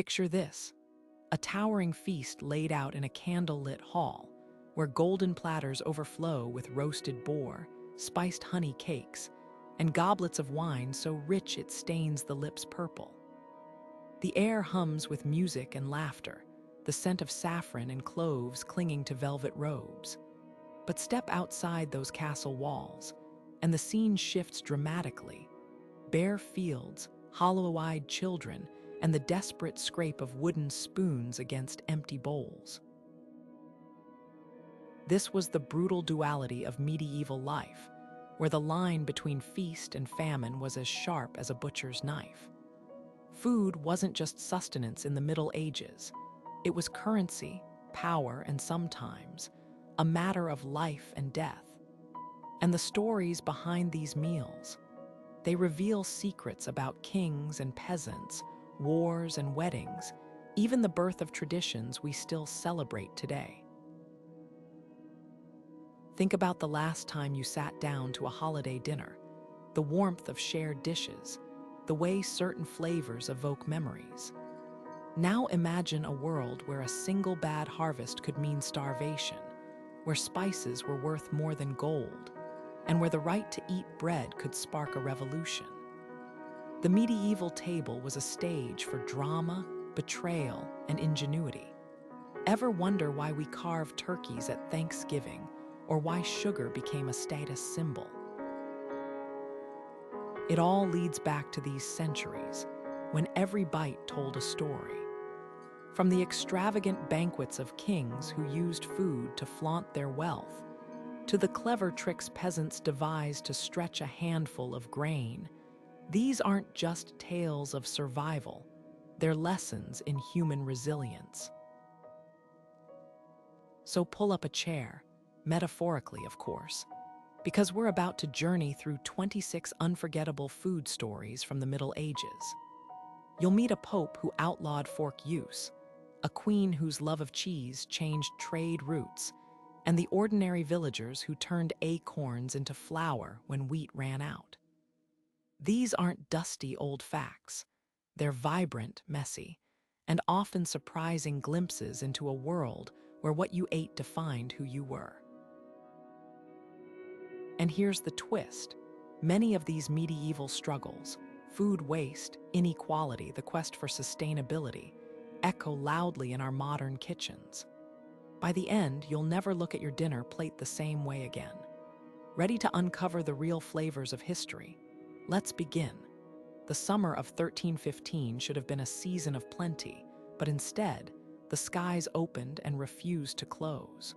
Picture this: a towering feast laid out in a candle-lit hall, where golden platters overflow with roasted boar, spiced honey cakes, and goblets of wine so rich it stains the lips purple. The air hums with music and laughter, the scent of saffron and cloves clinging to velvet robes. But step outside those castle walls, and the scene shifts dramatically. Bare fields, hollow-eyed children, and the desperate scrape of wooden spoons against empty bowls. This was the brutal duality of medieval life, where the line between feast and famine was as sharp as a butcher's knife. Food wasn't just sustenance in the Middle Ages. It was currency, power, and sometimes a matter of life and death. And the stories behind these meals, they reveal secrets about kings and peasants, wars and weddings, even the birth of traditions we still celebrate today. Think about the last time you sat down to a holiday dinner, the warmth of shared dishes, the way certain flavors evoke memories. Now imagine a world where a single bad harvest could mean starvation, where spices were worth more than gold, and where the right to eat bread could spark a revolution. The medieval table was a stage for drama, betrayal, and ingenuity. Ever wonder why we carve turkeys at Thanksgiving, or why sugar became a status symbol? It all leads back to these centuries, when every bite told a story. From the extravagant banquets of kings who used food to flaunt their wealth, to the clever tricks peasants devised to stretch a handful of grain, these aren't just tales of survival, they're lessons in human resilience. So pull up a chair, metaphorically of course, because we're about to journey through 26 unforgettable food stories from the Middle Ages. You'll meet a pope who outlawed fork use, a queen whose love of cheese changed trade routes, and the ordinary villagers who turned acorns into flour when wheat ran out. These aren't dusty old facts. They're vibrant, messy, and often surprising glimpses into a world where what you ate defined who you were. And here's the twist. Many of these medieval struggles, food waste, inequality, the quest for sustainability, echo loudly in our modern kitchens. By the end, you'll never look at your dinner plate the same way again. Ready to uncover the real flavors of history? Let's begin. The summer of 1315 should have been a season of plenty, but instead, the skies opened and refused to close.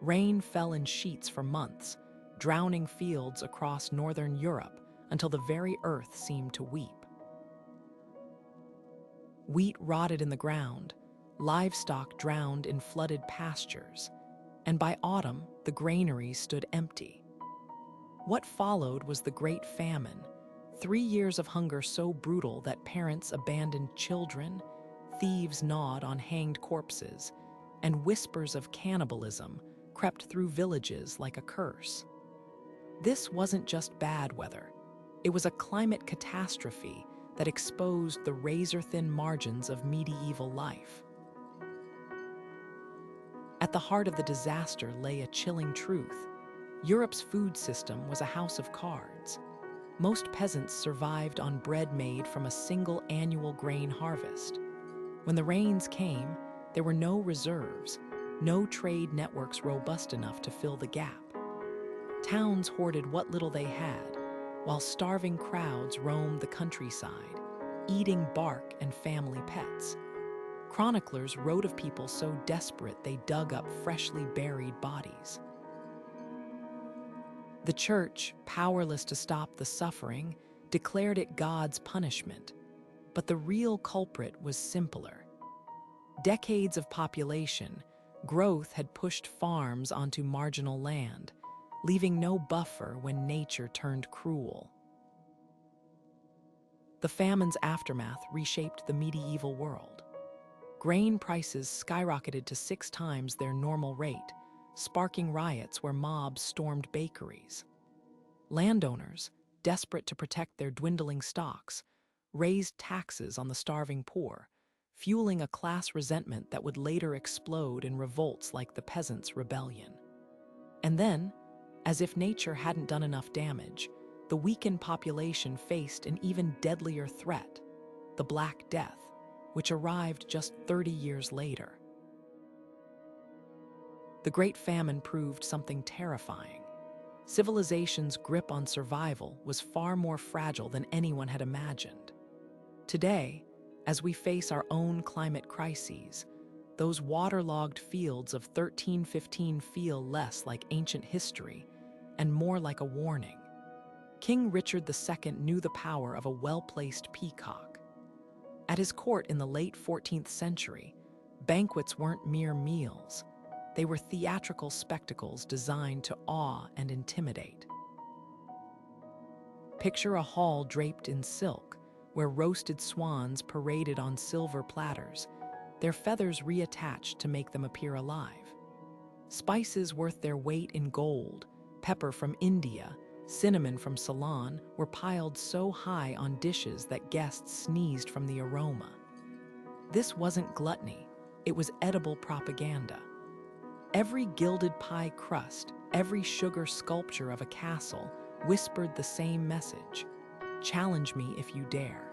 Rain fell in sheets for months, drowning fields across northern Europe until the very earth seemed to weep. Wheat rotted in the ground, livestock drowned in flooded pastures, and by autumn, the granaries stood empty. What followed was the Great Famine, 3 years of hunger so brutal that parents abandoned children, thieves gnawed on hanged corpses, and whispers of cannibalism crept through villages like a curse. This wasn't just bad weather. It was a climate catastrophe that exposed the razor-thin margins of medieval life. At the heart of the disaster lay a chilling truth. Europe's food system was a house of cards. Most peasants survived on bread made from a single annual grain harvest. When the rains came, there were no reserves, no trade networks robust enough to fill the gap. Towns hoarded what little they had, while starving crowds roamed the countryside, eating bark and family pets. Chroniclers wrote of people so desperate they dug up freshly buried bodies. The church, powerless to stop the suffering, declared it God's punishment. But the real culprit was simpler. Decades of population, growth had pushed farms onto marginal land, leaving no buffer when nature turned cruel. The famine's aftermath reshaped the medieval world. Grain prices skyrocketed to 6 times their normal rate, sparking riots where mobs stormed bakeries. Landowners, desperate to protect their dwindling stocks, raised taxes on the starving poor, fueling a class resentment that would later explode in revolts like the Peasants' Rebellion. And then, as if nature hadn't done enough damage, the weakened population faced an even deadlier threat, the Black Death, which arrived just 30 years later. The Great Famine proved something terrifying. Civilization's grip on survival was far more fragile than anyone had imagined. Today, as we face our own climate crises, those waterlogged fields of 1315 feel less like ancient history and more like a warning. King Richard II knew the power of a well-placed peacock. At his court in the late 14th century, banquets weren't mere meals. They were theatrical spectacles designed to awe and intimidate. Picture a hall draped in silk, where roasted swans paraded on silver platters, their feathers reattached to make them appear alive. Spices worth their weight in gold, pepper from India, cinnamon from Ceylon, were piled so high on dishes that guests sneezed from the aroma. This wasn't gluttony, it was edible propaganda. Every gilded pie crust, every sugar sculpture of a castle whispered the same message: challenge me if you dare.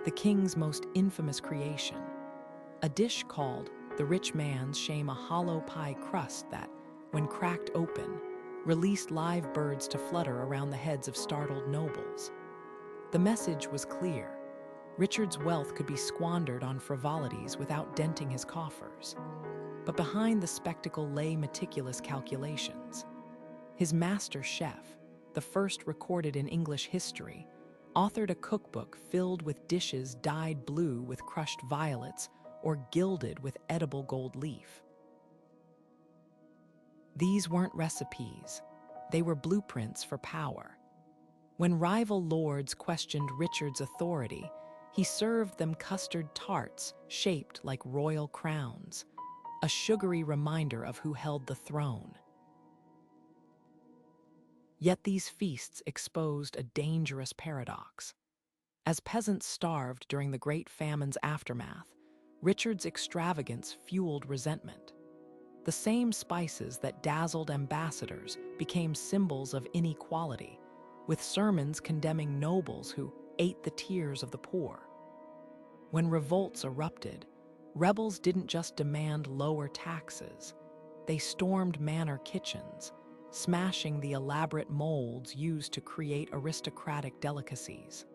The king's most infamous creation, a dish called the rich man's shame, a hollow pie crust that, when cracked open, released live birds to flutter around the heads of startled nobles. The message was clear. Richard's wealth could be squandered on frivolities without denting his coffers. But behind the spectacle lay meticulous calculations. His master chef, the first recorded in English history, authored a cookbook filled with dishes dyed blue with crushed violets or gilded with edible gold leaf. These weren't recipes, they were blueprints for power. When rival lords questioned Richard's authority, he served them custard tarts shaped like royal crowns, a sugary reminder of who held the throne. Yet these feasts exposed a dangerous paradox. As peasants starved during the Great Famine's aftermath, Richard's extravagance fueled resentment. The same spices that dazzled ambassadors became symbols of inequality, with sermons condemning nobles who ate the tears of the poor. When revolts erupted, rebels didn't just demand lower taxes. They stormed manor kitchens, smashing the elaborate molds used to create aristocratic delicacies.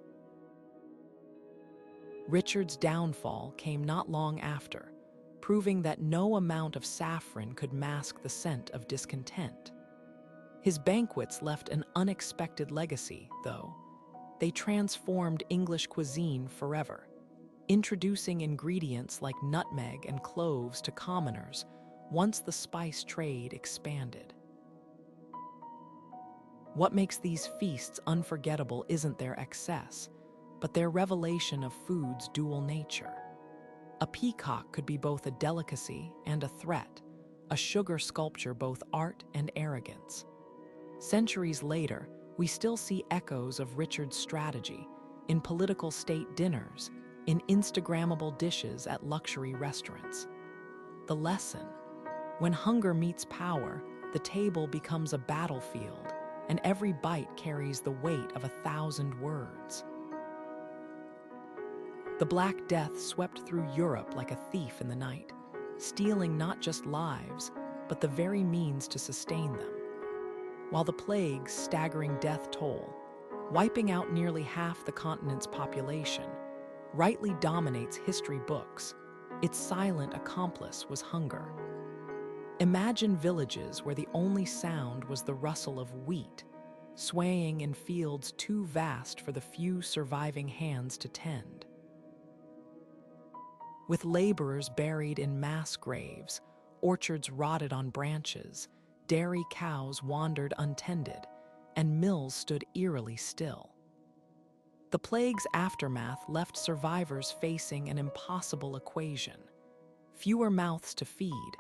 Richard's downfall came not long after, proving that no amount of saffron could mask the scent of discontent. His banquets left an unexpected legacy, though. They transformed English cuisine forever, introducing ingredients like nutmeg and cloves to commoners once the spice trade expanded. What makes these feasts unforgettable isn't their excess, but their revelation of food's dual nature. A peacock could be both a delicacy and a threat, a sugar sculpture both art and arrogance. Centuries later, we still see echoes of Richard's strategy in political state dinners, in Instagrammable dishes at luxury restaurants. The lesson: when hunger meets power, the table becomes a battlefield, and every bite carries the weight of 1,000 words. The Black Death swept through Europe like a thief in the night, stealing not just lives, but the very means to sustain them. While the plague's staggering death toll, wiping out nearly half the continent's population, rightly dominates history books, its silent accomplice was hunger. Imagine villages where the only sound was the rustle of wheat, swaying in fields too vast for the few surviving hands to tend. With laborers buried in mass graves, orchards rotted on branches, dairy cows wandered untended, and mills stood eerily still. The plague's aftermath left survivors facing an impossible equation: fewer mouths to feed,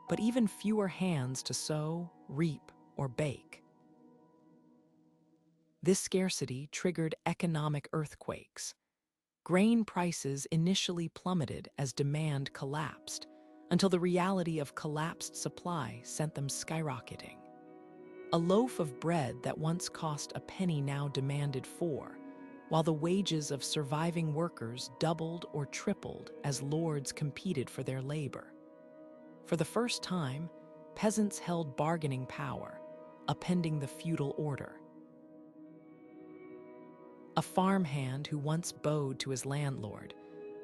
but even fewer hands to sow, reap, or bake. This scarcity triggered economic earthquakes. Grain prices initially plummeted as demand collapsed, until the reality of collapsed supply sent them skyrocketing. A loaf of bread that once cost a penny now demanded 4, while the wages of surviving workers doubled or tripled as lords competed for their labor. For the first time, peasants held bargaining power, upending the feudal order. A farmhand who once bowed to his landlord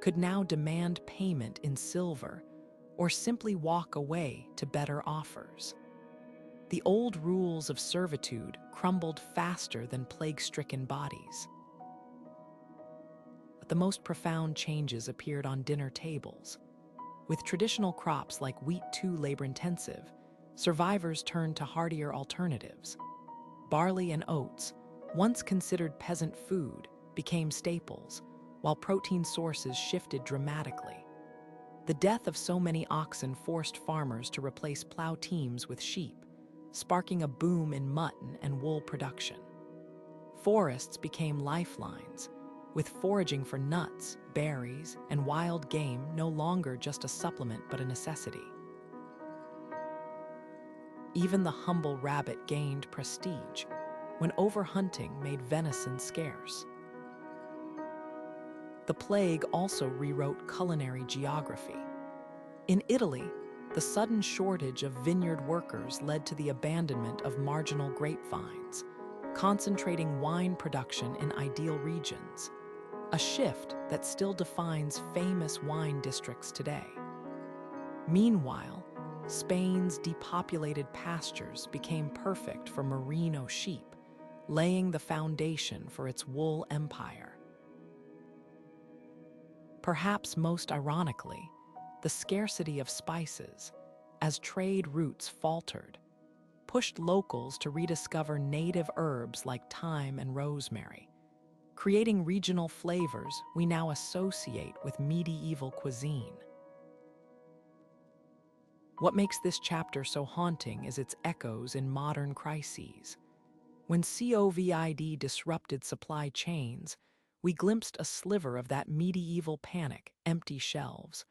could now demand payment in silver or simply walk away to better offers. The old rules of servitude crumbled faster than plague-stricken bodies. But the most profound changes appeared on dinner tables. With traditional crops like wheat too labor-intensive, survivors turned to hardier alternatives. Barley and oats, once considered peasant food, became staples, while protein sources shifted dramatically. The death of so many oxen forced farmers to replace plow teams with sheep, sparking a boom in mutton and wool production. Forests became lifelines, with foraging for nuts, berries, and wild game no longer just a supplement but a necessity. Even the humble rabbit gained prestige when overhunting made venison scarce. The plague also rewrote culinary geography. In Italy, the sudden shortage of vineyard workers led to the abandonment of marginal grapevines, concentrating wine production in ideal regions, a shift that still defines famous wine districts today. Meanwhile, Spain's depopulated pastures became perfect for merino sheep, laying the foundation for its wool empire. Perhaps most ironically, the scarcity of spices, as trade routes faltered, pushed locals to rediscover native herbs like thyme and rosemary, creating regional flavors we now associate with medieval cuisine. What makes this chapter so haunting is its echoes in modern crises. When COVID disrupted supply chains, we glimpsed a sliver of that medieval panic: empty shelves,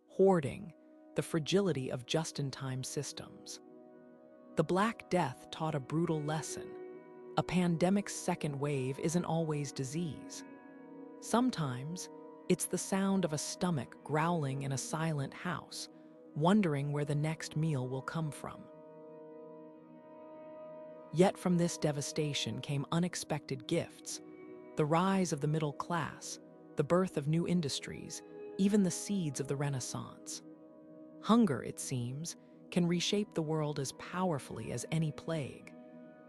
hoarding, the fragility of just-in-time systems. The Black Death taught a brutal lesson. A pandemic's second wave isn't always disease. Sometimes, it's the sound of a stomach growling in a silent house, wondering where the next meal will come from. Yet from this devastation came unexpected gifts: the rise of the middle class, the birth of new industries, even the seeds of the Renaissance. Hunger, it seems, can reshape the world as powerfully as any plague.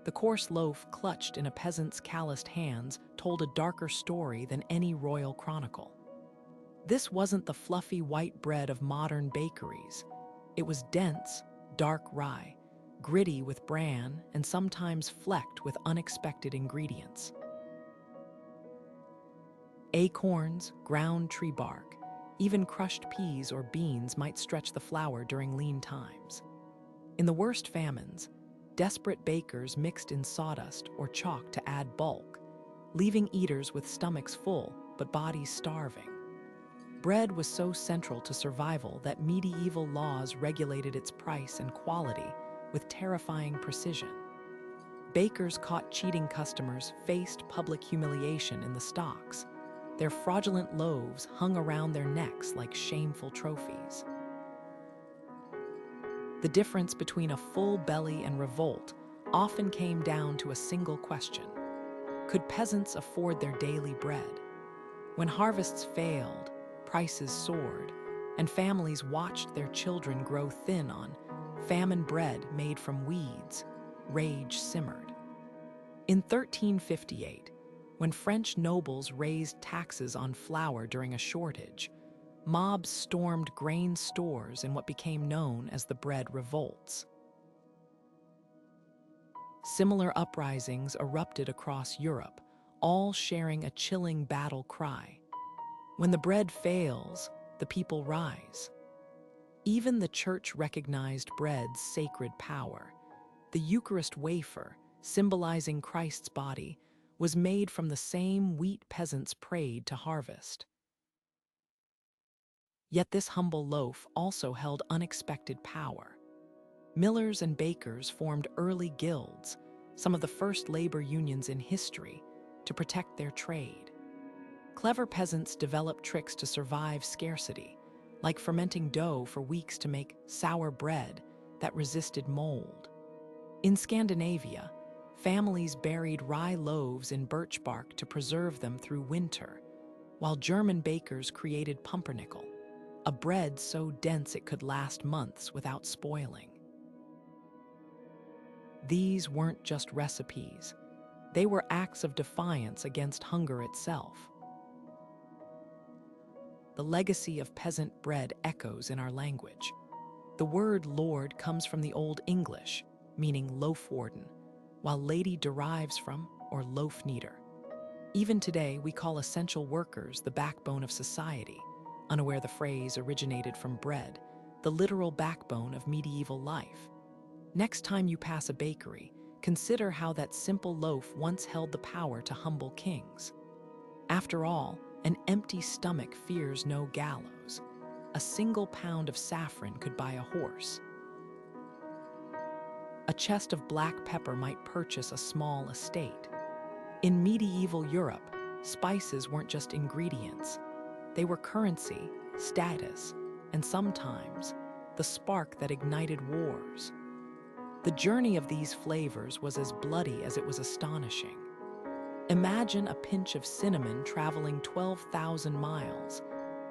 The coarse loaf clutched in a peasant's calloused hands told a darker story than any royal chronicle. This wasn't the fluffy white bread of modern bakeries. It was dense, dark rye, gritty with bran and sometimes flecked with unexpected ingredients. Acorns, ground tree bark, even crushed peas or beans might stretch the flour during lean times. In the worst famines, desperate bakers mixed in sawdust or chalk to add bulk, leaving eaters with stomachs full but bodies starving. Bread was so central to survival that medieval laws regulated its price and quality with terrifying precision. Bakers caught cheating customers faced public humiliation in the stocks. Their fraudulent loaves hung around their necks like shameful trophies. The difference between a full belly and revolt often came down to a single question: could peasants afford their daily bread? When harvests failed, prices soared, and families watched their children grow thin on famine bread made from weeds, rage simmered. In 1358, when French nobles raised taxes on flour during a shortage, mobs stormed grain stores in what became known as the bread revolts. Similar uprisings erupted across Europe, all sharing a chilling battle cry: when the bread fails, the people rise. Even the church recognized bread's sacred power. The Eucharist wafer, symbolizing Christ's body, was made from the same wheat peasants prayed to harvest. Yet this humble loaf also held unexpected power. Millers and bakers formed early guilds, some of the first labor unions in history, to protect their trade. Clever peasants developed tricks to survive scarcity, like fermenting dough for weeks to make sour bread that resisted mold. In Scandinavia, families buried rye loaves in birch bark to preserve them through winter, while German bakers created pumpernickel, a bread so dense it could last months without spoiling. These weren't just recipes. They were acts of defiance against hunger itself. The legacy of peasant bread echoes in our language. The word lord comes from the Old English, meaning loaf warden, while lady derives from or loaf kneader. Even today, we call essential workers the backbone of society, unaware the phrase originated from bread, the literal backbone of medieval life. Next time you pass a bakery, consider how that simple loaf once held the power to humble kings. After all, an empty stomach fears no gallows. A single pound of saffron could buy a horse. A chest of black pepper might purchase a small estate. In medieval Europe, spices weren't just ingredients. They were currency, status, and sometimes the spark that ignited wars. The journey of these flavors was as bloody as it was astonishing. Imagine a pinch of cinnamon traveling 12,000 miles,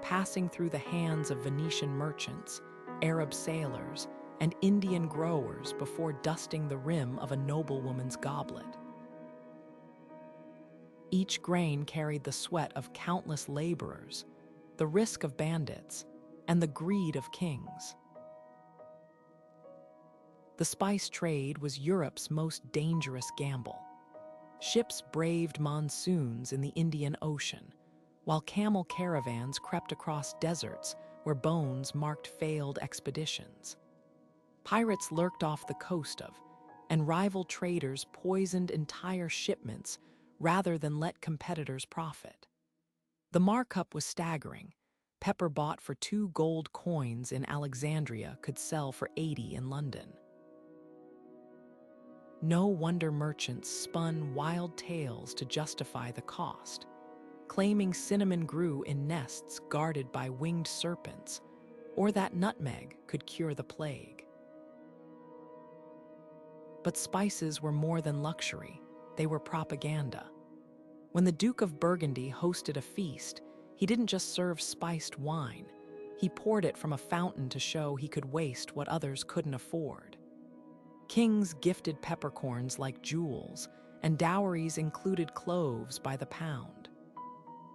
passing through the hands of Venetian merchants, Arab sailors, and Indian growers before dusting the rim of a noblewoman's goblet. Each grain carried the sweat of countless laborers, the risk of bandits, and the greed of kings. The spice trade was Europe's most dangerous gamble. Ships braved monsoons in the Indian Ocean, while camel caravans crept across deserts where bones marked failed expeditions. Pirates lurked off the coast of, and rival traders poisoned entire shipments rather than let competitors profit. The markup was staggering. Pepper bought for 2 gold coins in Alexandria could sell for 80 in London. No wonder merchants spun wild tales to justify the cost, claiming cinnamon grew in nests guarded by winged serpents, or that nutmeg could cure the plague. But spices were more than luxury, they were propaganda. When the Duke of Burgundy hosted a feast, he didn't just serve spiced wine, he poured it from a fountain to show he could waste what others couldn't afford. Kings gifted peppercorns like jewels, and dowries included cloves by the pound.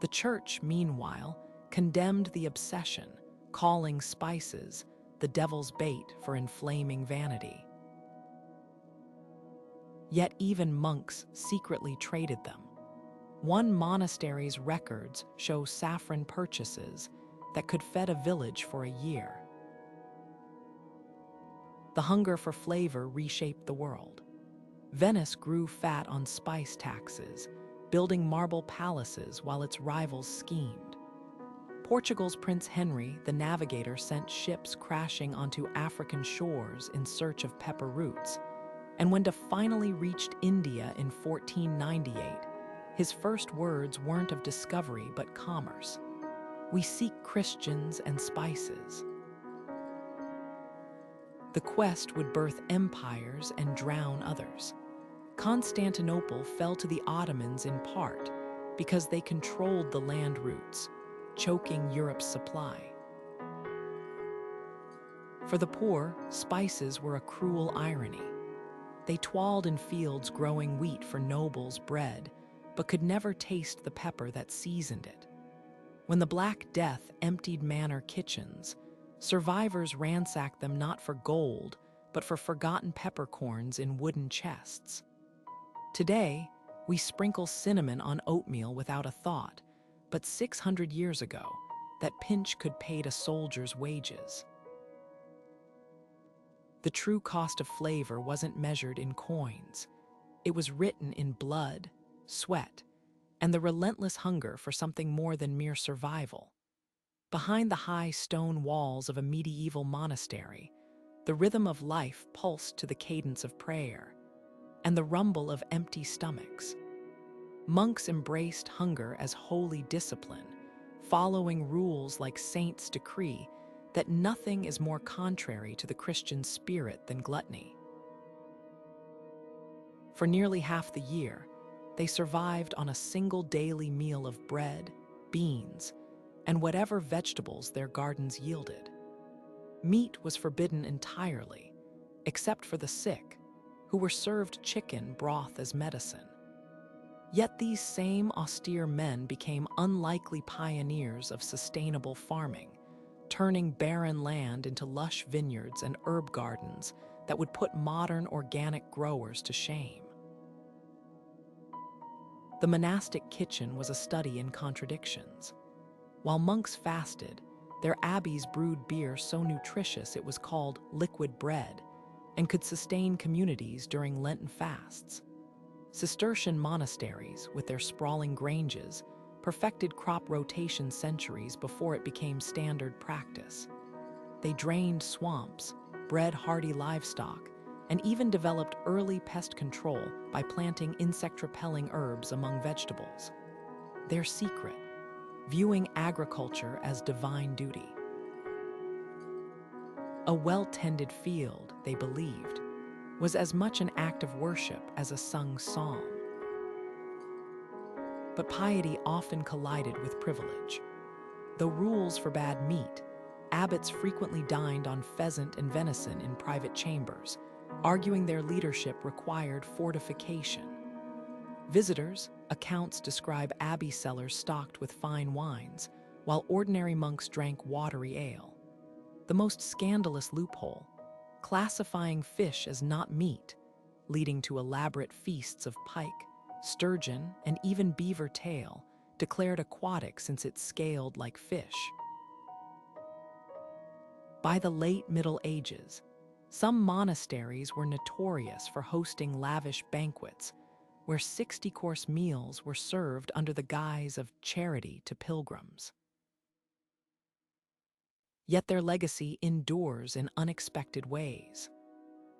The church, meanwhile, condemned the obsession, calling spices the devil's bait for inflaming vanity. Yet even monks secretly traded them. One monastery's records show saffron purchases that could feed a village for a year. The hunger for flavor reshaped the world. Venice grew fat on spice taxes, building marble palaces while its rivals schemed. Portugal's Prince Henry, the navigator, sent ships crashing onto African shores in search of pepper roots. And when he finally reached India in 1498, his first words weren't of discovery but commerce. "We seek Christians and spices." The quest would birth empires and drown others. Constantinople fell to the Ottomans in part because they controlled the land routes, choking Europe's supply. For the poor, spices were a cruel irony. They toiled in fields growing wheat for nobles' bread, but could never taste the pepper that seasoned it. When the Black Death emptied manor kitchens, survivors ransacked them not for gold, but for forgotten peppercorns in wooden chests. Today, we sprinkle cinnamon on oatmeal without a thought, but 600 years ago, that pinch could pay a soldier's wages. The true cost of flavor wasn't measured in coins. It was written in blood, sweat, and the relentless hunger for something more than mere survival. Behind the high stone walls of a medieval monastery, the rhythm of life pulsed to the cadence of prayer and the rumble of empty stomachs. Monks embraced hunger as holy discipline, following rules like saints decree that nothing is more contrary to the Christian spirit than gluttony. For nearly half the year, they survived on a single daily meal of bread, beans, and whatever vegetables their gardens yielded. Meat was forbidden entirely, except for the sick, who were served chicken broth as medicine. Yet these same austere men became unlikely pioneers of sustainable farming, turning barren land into lush vineyards and herb gardens that would put modern organic growers to shame. The monastic kitchen was a study in contradictions. While monks fasted, their abbeys brewed beer so nutritious it was called liquid bread and could sustain communities during Lenten fasts. Cistercian monasteries, with their sprawling granges, perfected crop rotation centuries before it became standard practice. They drained swamps, bred hardy livestock, and even developed early pest control by planting insect-repelling herbs among vegetables. Their secret: viewing agriculture as divine duty. A well-tended field, they believed, was as much an act of worship as a sung psalm. But piety often collided with privilege. Though rules forbade meat, abbots frequently dined on pheasant and venison in private chambers, arguing their leadership required fortification. Visitors' accounts describe abbey cellars stocked with fine wines, while ordinary monks drank watery ale. The most scandalous loophole: classifying fish as not meat, leading to elaborate feasts of pike, sturgeon, and even beaver tail, declared aquatic since it scaled like fish. By the late Middle Ages, some monasteries were notorious for hosting lavish banquets, where 60-course meals were served under the guise of charity to pilgrims. Yet their legacy endures in unexpected ways.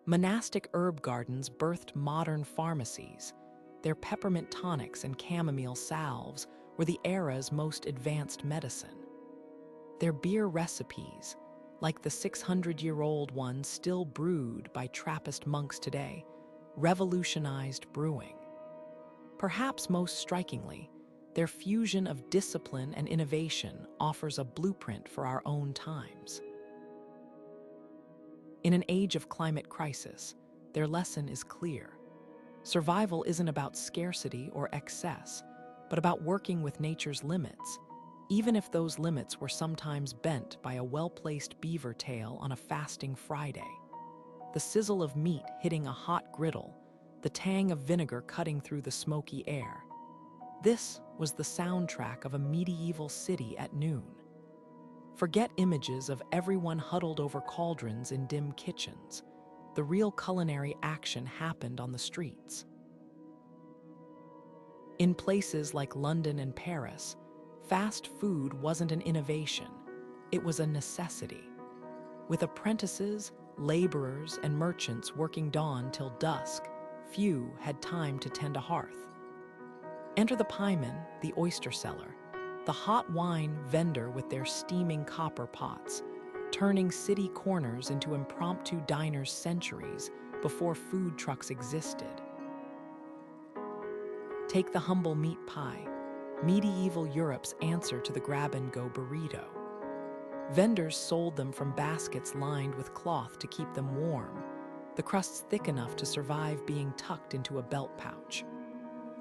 Monastic herb gardens birthed modern pharmacies. Their peppermint tonics and chamomile salves were the era's most advanced medicine. Their beer recipes, like the 600-year-old one still brewed by Trappist monks today, revolutionized brewing. Perhaps most strikingly, their fusion of discipline and innovation offers a blueprint for our own times. In an age of climate crisis, their lesson is clear. Survival isn't about scarcity or excess, but about working with nature's limits, even if those limits were sometimes bent by a well-placed beaver tail on a fasting Friday. The sizzle of meat hitting a hot griddle, the tang of vinegar cutting through the smoky air. This was the soundtrack of a medieval city at noon. Forget images of everyone huddled over cauldrons in dim kitchens. The real culinary action happened on the streets. In places like London and Paris, fast food wasn't an innovation, it was a necessity. With apprentices, laborers, and merchants working dawn till dusk, few had time to tend a hearth. Enter the pieman, the oyster seller, the hot wine vendor with their steaming copper pots, turning city corners into impromptu diners centuries before food trucks existed. Take the humble meat pie, medieval Europe's answer to the grab-and-go burrito. Vendors sold them from baskets lined with cloth to keep them warm, the crusts thick enough to survive being tucked into a belt pouch.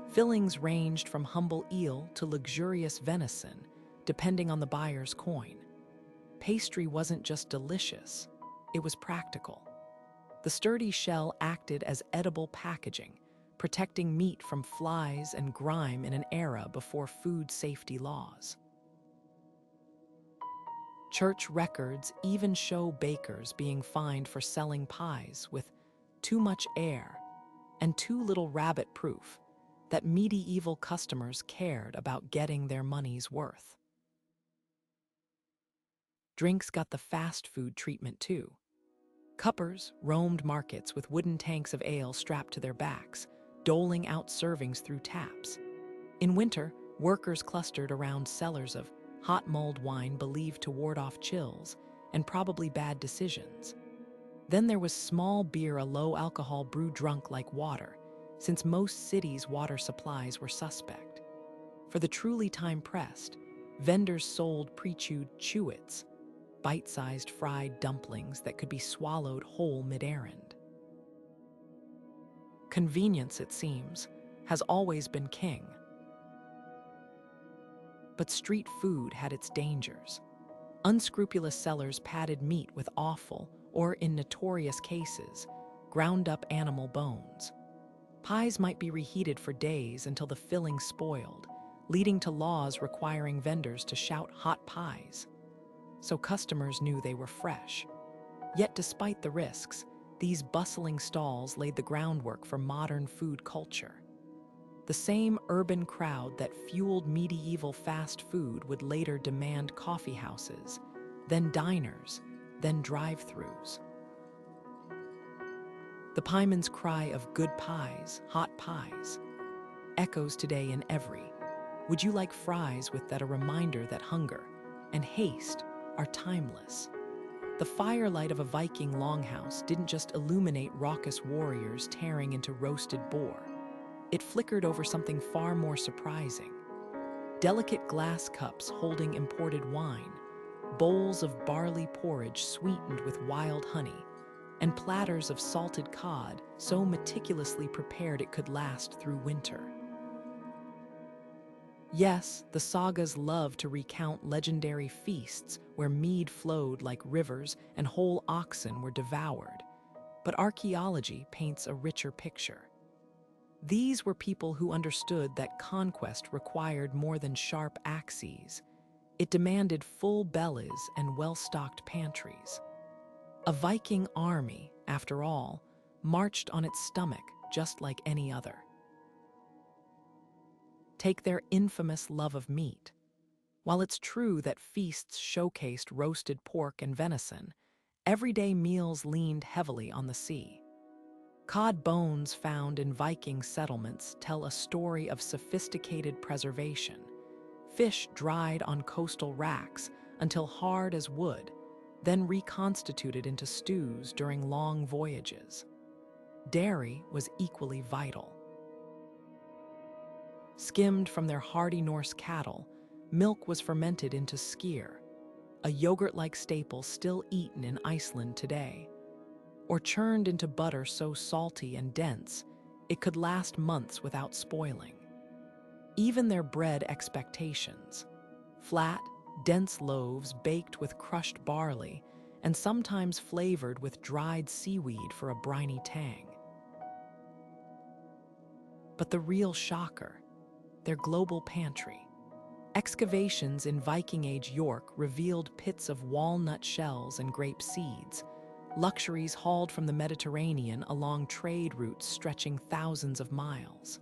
Fillings ranged from humble eel to luxurious venison, depending on the buyer's coin. Pastry wasn't just delicious, it was practical. The sturdy shell acted as edible packaging, protecting meat from flies and grime in an era before food safety laws. Church records even show bakers being fined for selling pies with too much air and too little rabbit, proof that medieval customers cared about getting their money's worth. Drinks got the fast food treatment too. Cuppers roamed markets with wooden tanks of ale strapped to their backs, doling out servings through taps. In winter, workers clustered around cellars of hot mulled wine believed to ward off chills and probably bad decisions. Then there was small beer, a low-alcohol brew drunk like water, since most cities' water supplies were suspect. For the truly time-pressed, vendors sold pre-chewed chewits, bite-sized fried dumplings that could be swallowed whole mid-errand. Convenience, it seems, has always been king. But street food had its dangers. Unscrupulous sellers padded meat with offal, or in notorious cases, ground-up animal bones. Pies might be reheated for days until the filling spoiled, leading to laws requiring vendors to shout hot pies, so customers knew they were fresh. Yet despite the risks, these bustling stalls laid the groundwork for modern food culture. The same urban crowd that fueled medieval fast food would later demand coffee houses, then diners, then drive-thrus. The pieman's cry of good pies, hot pies, echoes today in every "Would you like fries?" with that a reminder that hunger and haste are timeless. The firelight of a Viking longhouse didn't just illuminate raucous warriors tearing into roasted boar. It flickered over something far more surprising. Delicate glass cups holding imported wine, bowls of barley porridge sweetened with wild honey, and platters of salted cod so meticulously prepared it could last through winter. Yes, the sagas love to recount legendary feasts where mead flowed like rivers and whole oxen were devoured, but archaeology paints a richer picture. These were people who understood that conquest required more than sharp axes. It demanded full bellies and well-stocked pantries. A Viking army, after all, marched on its stomach just like any other. Take their infamous love of meat. While it's true that feasts showcased roasted pork and venison, everyday meals leaned heavily on the sea. Cod bones found in Viking settlements tell a story of sophisticated preservation. Fish dried on coastal racks until hard as wood, then reconstituted into stews during long voyages. Dairy was equally vital. Skimmed from their hardy Norse cattle, milk was fermented into skyr, a yogurt-like staple still eaten in Iceland today, or churned into butter so salty and dense it could last months without spoiling. Even their bread expectations, flat, dense loaves baked with crushed barley and sometimes flavored with dried seaweed for a briny tang. But the real shocker, their global pantry. Excavations in Viking-age York revealed pits of walnut shells and grape seeds, luxuries hauled from the Mediterranean along trade routes stretching thousands of miles.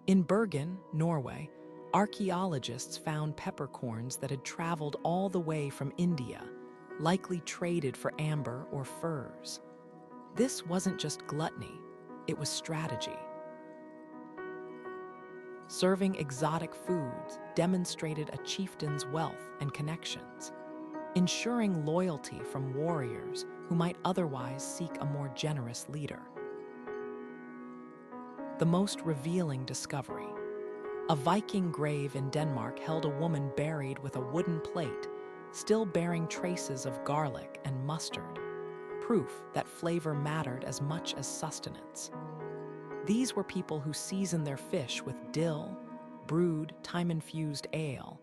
In Bergen, Norway, archaeologists found peppercorns that had traveled all the way from India, likely traded for amber or furs. This wasn't just gluttony, it was strategy. Serving exotic foods demonstrated a chieftain's wealth and connections, ensuring loyalty from warriors who might otherwise seek a more generous leader. The most revealing discovery: a Viking grave in Denmark held a woman buried with a wooden plate, still bearing traces of garlic and mustard, proof that flavor mattered as much as sustenance. These were people who seasoned their fish with dill, brewed time-infused ale,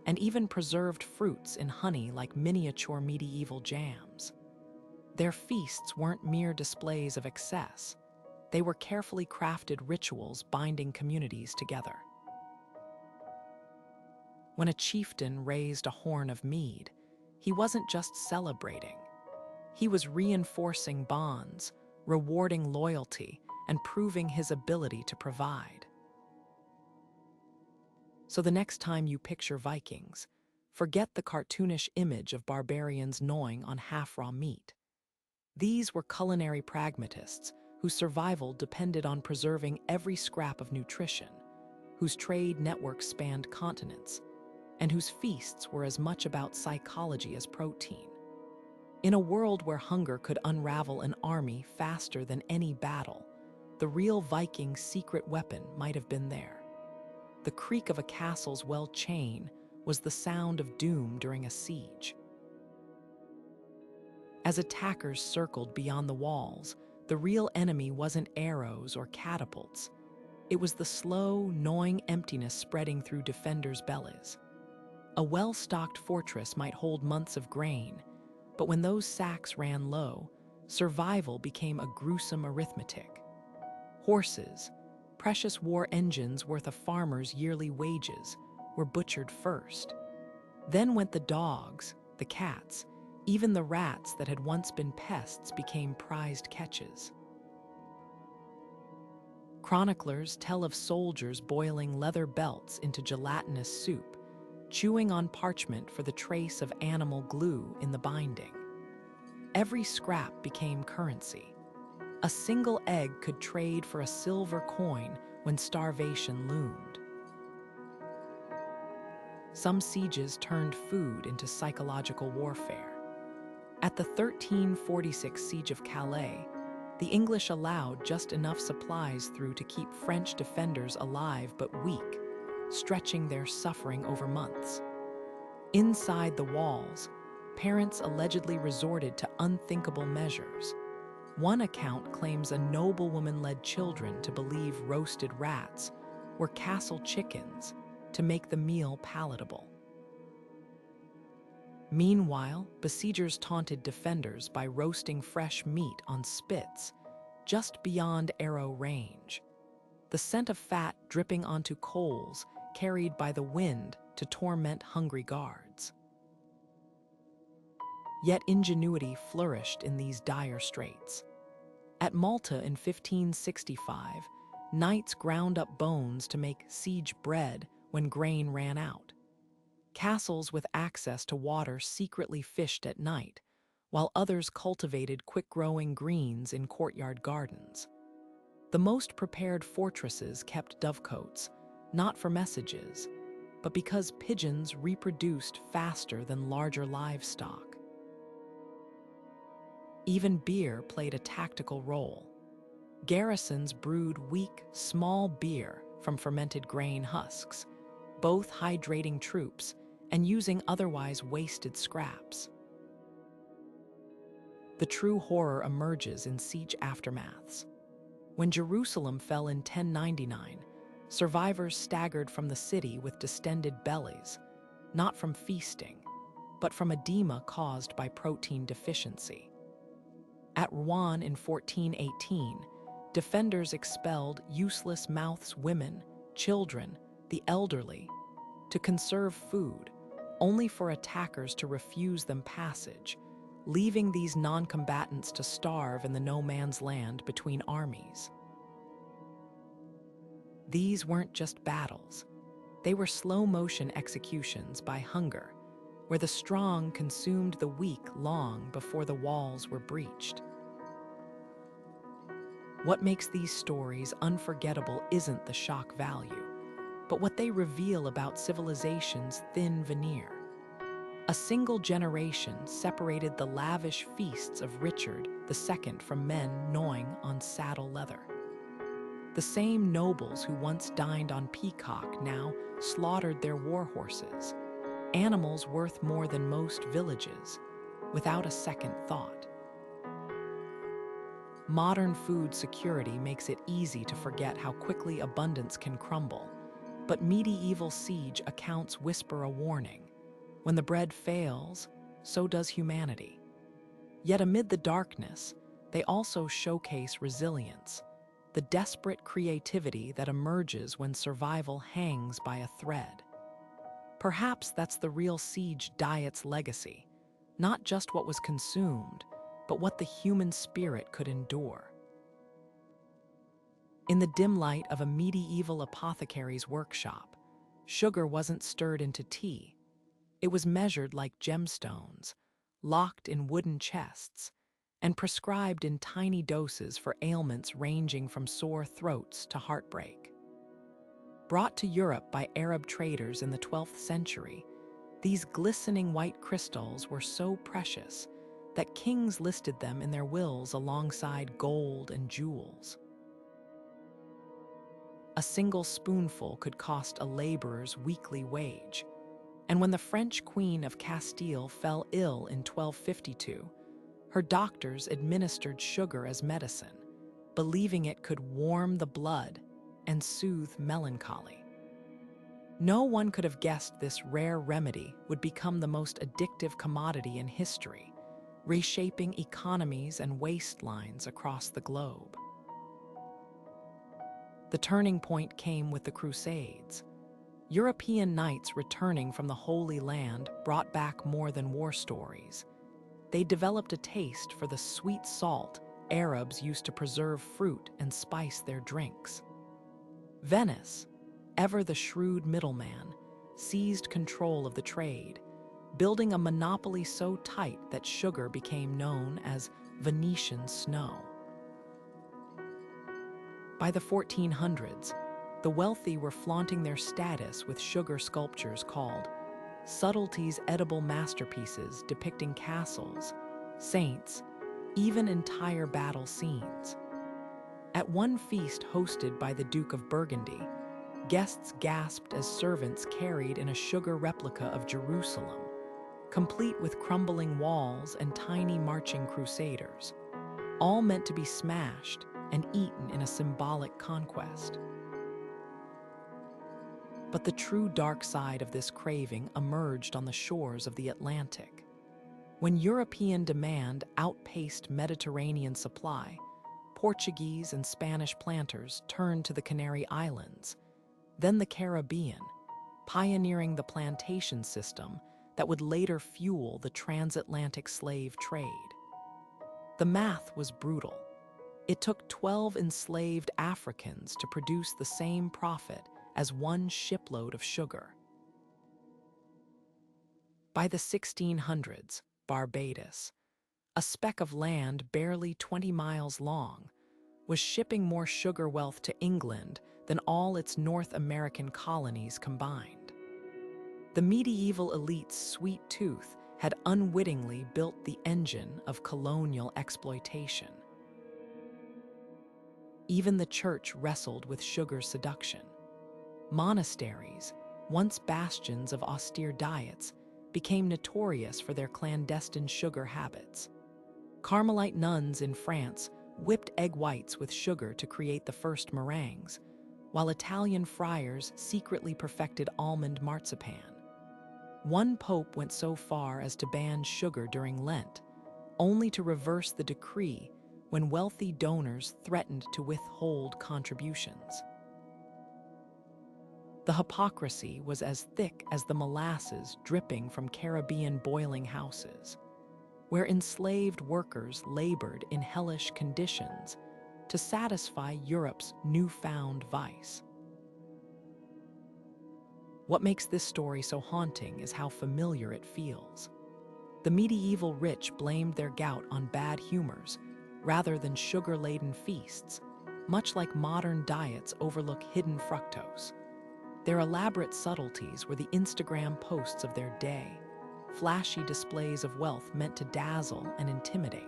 and even preserved fruits in honey like miniature medieval jams. Their feasts weren't mere displays of excess. They were carefully crafted rituals binding communities together. When a chieftain raised a horn of mead, he wasn't just celebrating. He was reinforcing bonds, rewarding loyalty, and proving his ability to provide. So the next time you picture Vikings, Forget the cartoonish image of barbarians gnawing on half-raw meat. These were culinary pragmatists whose survival depended on preserving every scrap of nutrition, whose trade networks spanned continents, and whose feasts were as much about psychology as protein. In a world where hunger could unravel an army faster than any battle, the real Viking secret weapon might have been there. The creak of a castle's well chain was the sound of doom during a siege. As attackers circled beyond the walls, the real enemy wasn't arrows or catapults. It was the slow, gnawing emptiness spreading through defenders' bellies. A well-stocked fortress might hold months of grain, but when those sacks ran low, survival became a gruesome arithmetic. Horses, precious war engines worth a farmer's yearly wages, were butchered first. Then went the dogs, the cats, even the rats that had once been pests became prized catches. Chroniclers tell of soldiers boiling leather belts into gelatinous soup, chewing on parchment for the trace of animal glue in the binding. Every scrap became currency. A single egg could trade for a silver coin when starvation loomed. Some sieges turned food into psychological warfare. At the 1346 Siege of Calais, the English allowed just enough supplies through to keep French defenders alive but weak, stretching their suffering over months. Inside the walls, parents allegedly resorted to unthinkable measures. One account claims a noblewoman led children to believe roasted rats were castle chickens to make the meal palatable. Meanwhile, besiegers taunted defenders by roasting fresh meat on spits just beyond arrow range. The scent of fat dripping onto coals carried by the wind to torment hungry guards. Yet ingenuity flourished in these dire straits. At Malta in 1565, knights ground up bones to make siege bread when grain ran out. Castles with access to water secretly fished at night, while others cultivated quick-growing greens in courtyard gardens. The most prepared fortresses kept dovecotes, not for messages, but because pigeons reproduced faster than larger livestock. Even beer played a tactical role. Garrisons brewed weak, small beer from fermented grain husks, both hydrating troops and using otherwise wasted scraps. The true horror emerges in siege aftermaths. When Jerusalem fell in 1099, survivors staggered from the city with distended bellies, not from feasting, but from edema caused by protein deficiency. At Rouen in 1418, defenders expelled useless mouths women, children, the elderly, to conserve food, only for attackers to refuse them passage, leaving these non-combatants to starve in the no-man's land between armies. These weren't just battles. They were slow-motion executions by hunger, where the strong consumed the weak long before the walls were breached. What makes these stories unforgettable isn't the shock value, but what they reveal about civilization's thin veneer. A single generation separated the lavish feasts of Richard II from men gnawing on saddle leather. The same nobles who once dined on peacock now slaughtered their war horses, animals worth more than most villages, without a second thought. Modern food security makes it easy to forget how quickly abundance can crumble, but medieval siege accounts whisper a warning. When the bread fails, so does humanity. Yet amid the darkness, they also showcase resilience, the desperate creativity that emerges when survival hangs by a thread. Perhaps that's the real siege diet's legacy, not just what was consumed, but what the human spirit could endure. In the dim light of a medieval apothecary's workshop, sugar wasn't stirred into tea. It was measured like gemstones, locked in wooden chests, and prescribed in tiny doses for ailments ranging from sore throats to heartbreak. Brought to Europe by Arab traders in the 12th century, these glistening white crystals were so precious that kings listed them in their wills alongside gold and jewels. A single spoonful could cost a laborer's weekly wage, and when the French Queen of Castile fell ill in 1252, her doctors administered sugar as medicine, believing it could warm the blood and soothe melancholy. No one could have guessed this rare remedy would become the most addictive commodity in history, reshaping economies and waistlines across the globe. The turning point came with the Crusades. European knights returning from the Holy Land brought back more than war stories. They developed a taste for the sweet salt Arabs used to preserve fruit and spice their drinks. Venice, ever the shrewd middleman, seized control of the trade, building a monopoly so tight that sugar became known as Venetian snow. By the 1400s, the wealthy were flaunting their status with sugar sculptures called subtleties, edible masterpieces depicting castles, saints, even entire battle scenes. At one feast hosted by the Duke of Burgundy, guests gasped as servants carried in a sugar replica of Jerusalem, complete with crumbling walls and tiny marching crusaders, all meant to be smashed and eaten in a symbolic conquest. But the true dark side of this craving emerged on the shores of the Atlantic. When European demand outpaced Mediterranean supply, Portuguese and Spanish planters turned to the Canary Islands, then the Caribbean, pioneering the plantation system that would later fuel the transatlantic slave trade. The math was brutal. It took 12 enslaved Africans to produce the same profit as one shipload of sugar. By the 1600s, Barbados, a speck of land barely 20 miles long, was shipping more sugar wealth to England than all its North American colonies combined. The medieval elite's sweet tooth had unwittingly built the engine of colonial exploitation. Even the church wrestled with sugar seduction. Monasteries, once bastions of austere diets, became notorious for their clandestine sugar habits. Carmelite nuns in France whipped egg whites with sugar to create the first meringues, while Italian friars secretly perfected almond marzipan. One pope went so far as to ban sugar during Lent, only to reverse the decree when wealthy donors threatened to withhold contributions. The hypocrisy was as thick as the molasses dripping from Caribbean boiling houses, where enslaved workers labored in hellish conditions to satisfy Europe's newfound vice. What makes this story so haunting is how familiar it feels. The medieval rich blamed their gout on bad humors rather than sugar-laden feasts, much like modern diets overlook hidden fructose. Their elaborate subtleties were the Instagram posts of their day, flashy displays of wealth meant to dazzle and intimidate.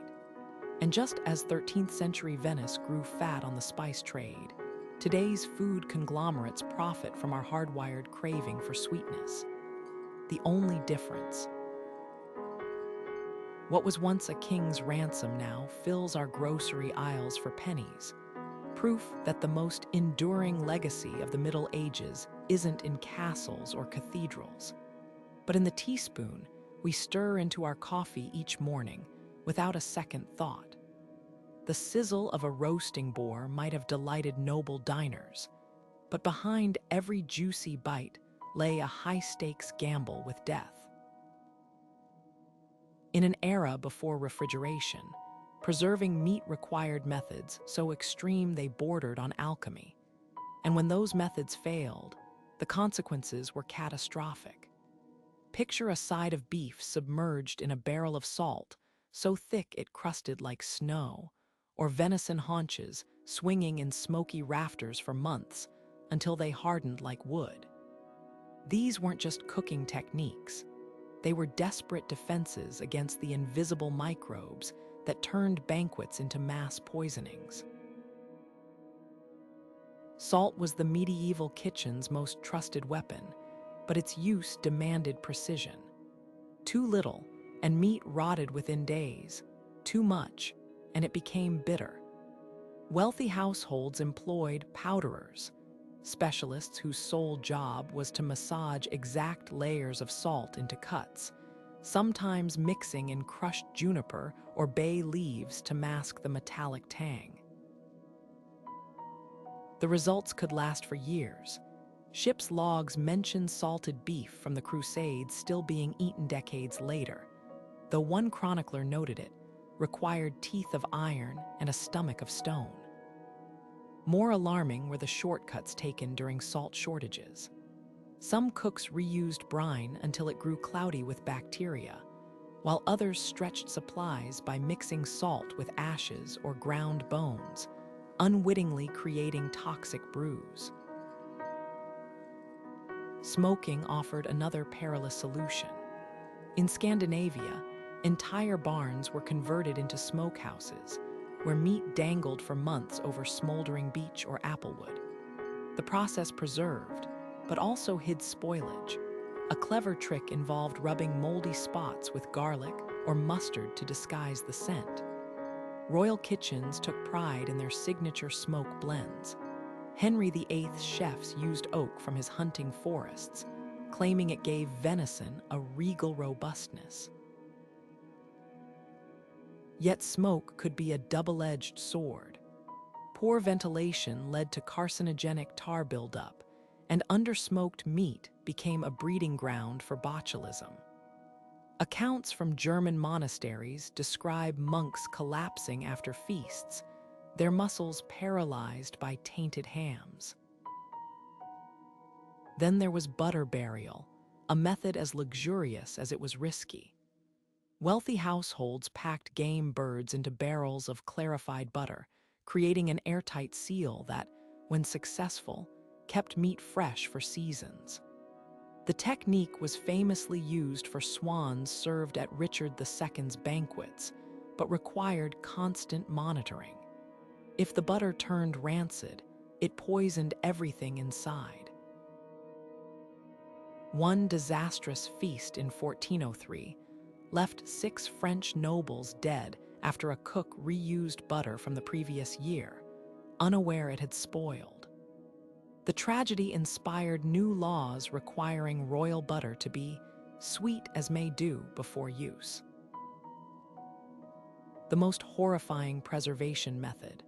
And just as 13th century Venice grew fat on the spice trade, today's food conglomerates profit from our hardwired craving for sweetness. The only difference: what was once a king's ransom now fills our grocery aisles for pennies, proof that the most enduring legacy of the Middle Ages isn't in castles or cathedrals, but in the teaspoon we stir into our coffee each morning without a second thought. The sizzle of a roasting boar might have delighted noble diners, but behind every juicy bite lay a high-stakes gamble with death. In an era before refrigeration, preserving meat required methods so extreme they bordered on alchemy, and when those methods failed, the consequences were catastrophic. Picture a side of beef submerged in a barrel of salt, so thick it crusted like snow, or venison haunches swinging in smoky rafters for months until they hardened like wood. These weren't just cooking techniques. They were desperate defenses against the invisible microbes that turned banquets into mass poisonings. Salt was the medieval kitchen's most trusted weapon, but its use demanded precision. Too little, and meat rotted within days. Too much, and it became bitter. Wealthy households employed powderers, specialists whose sole job was to massage exact layers of salt into cuts, sometimes mixing in crushed juniper or bay leaves to mask the metallic tang. The results could last for years. Ships' logs mention salted beef from the Crusades still being eaten decades later, though one chronicler noted it required teeth of iron and a stomach of stone. More alarming were the shortcuts taken during salt shortages. Some cooks reused brine until it grew cloudy with bacteria, while others stretched supplies by mixing salt with ashes or ground bones, unwittingly creating toxic brews. Smoking offered another perilous solution. In Scandinavia, entire barns were converted into smokehouses, where meat dangled for months over smoldering beech or applewood. The process preserved, but also hid spoilage. A clever trick involved rubbing moldy spots with garlic or mustard to disguise the scent. Royal kitchens took pride in their signature smoke blends. Henry VIII's chefs used oak from his hunting forests, claiming it gave venison a regal robustness. Yet smoke could be a double-edged sword. Poor ventilation led to carcinogenic tar buildup, and undersmoked meat became a breeding ground for botulism. Accounts from German monasteries describe monks collapsing after feasts, their muscles paralyzed by tainted hams. Then there was butter burial, a method as luxurious as it was risky. Wealthy households packed game birds into barrels of clarified butter, creating an airtight seal that, when successful, kept meat fresh for seasons. The technique was famously used for swans served at Richard II's banquets, but required constant monitoring. If the butter turned rancid, it poisoned everything inside. One disastrous feast in 1403 left 6 French nobles dead after a cook reused butter from the previous year, unaware it had spoiled. The tragedy inspired new laws requiring royal butter to be sweet as may do before use. The most horrifying preservation method: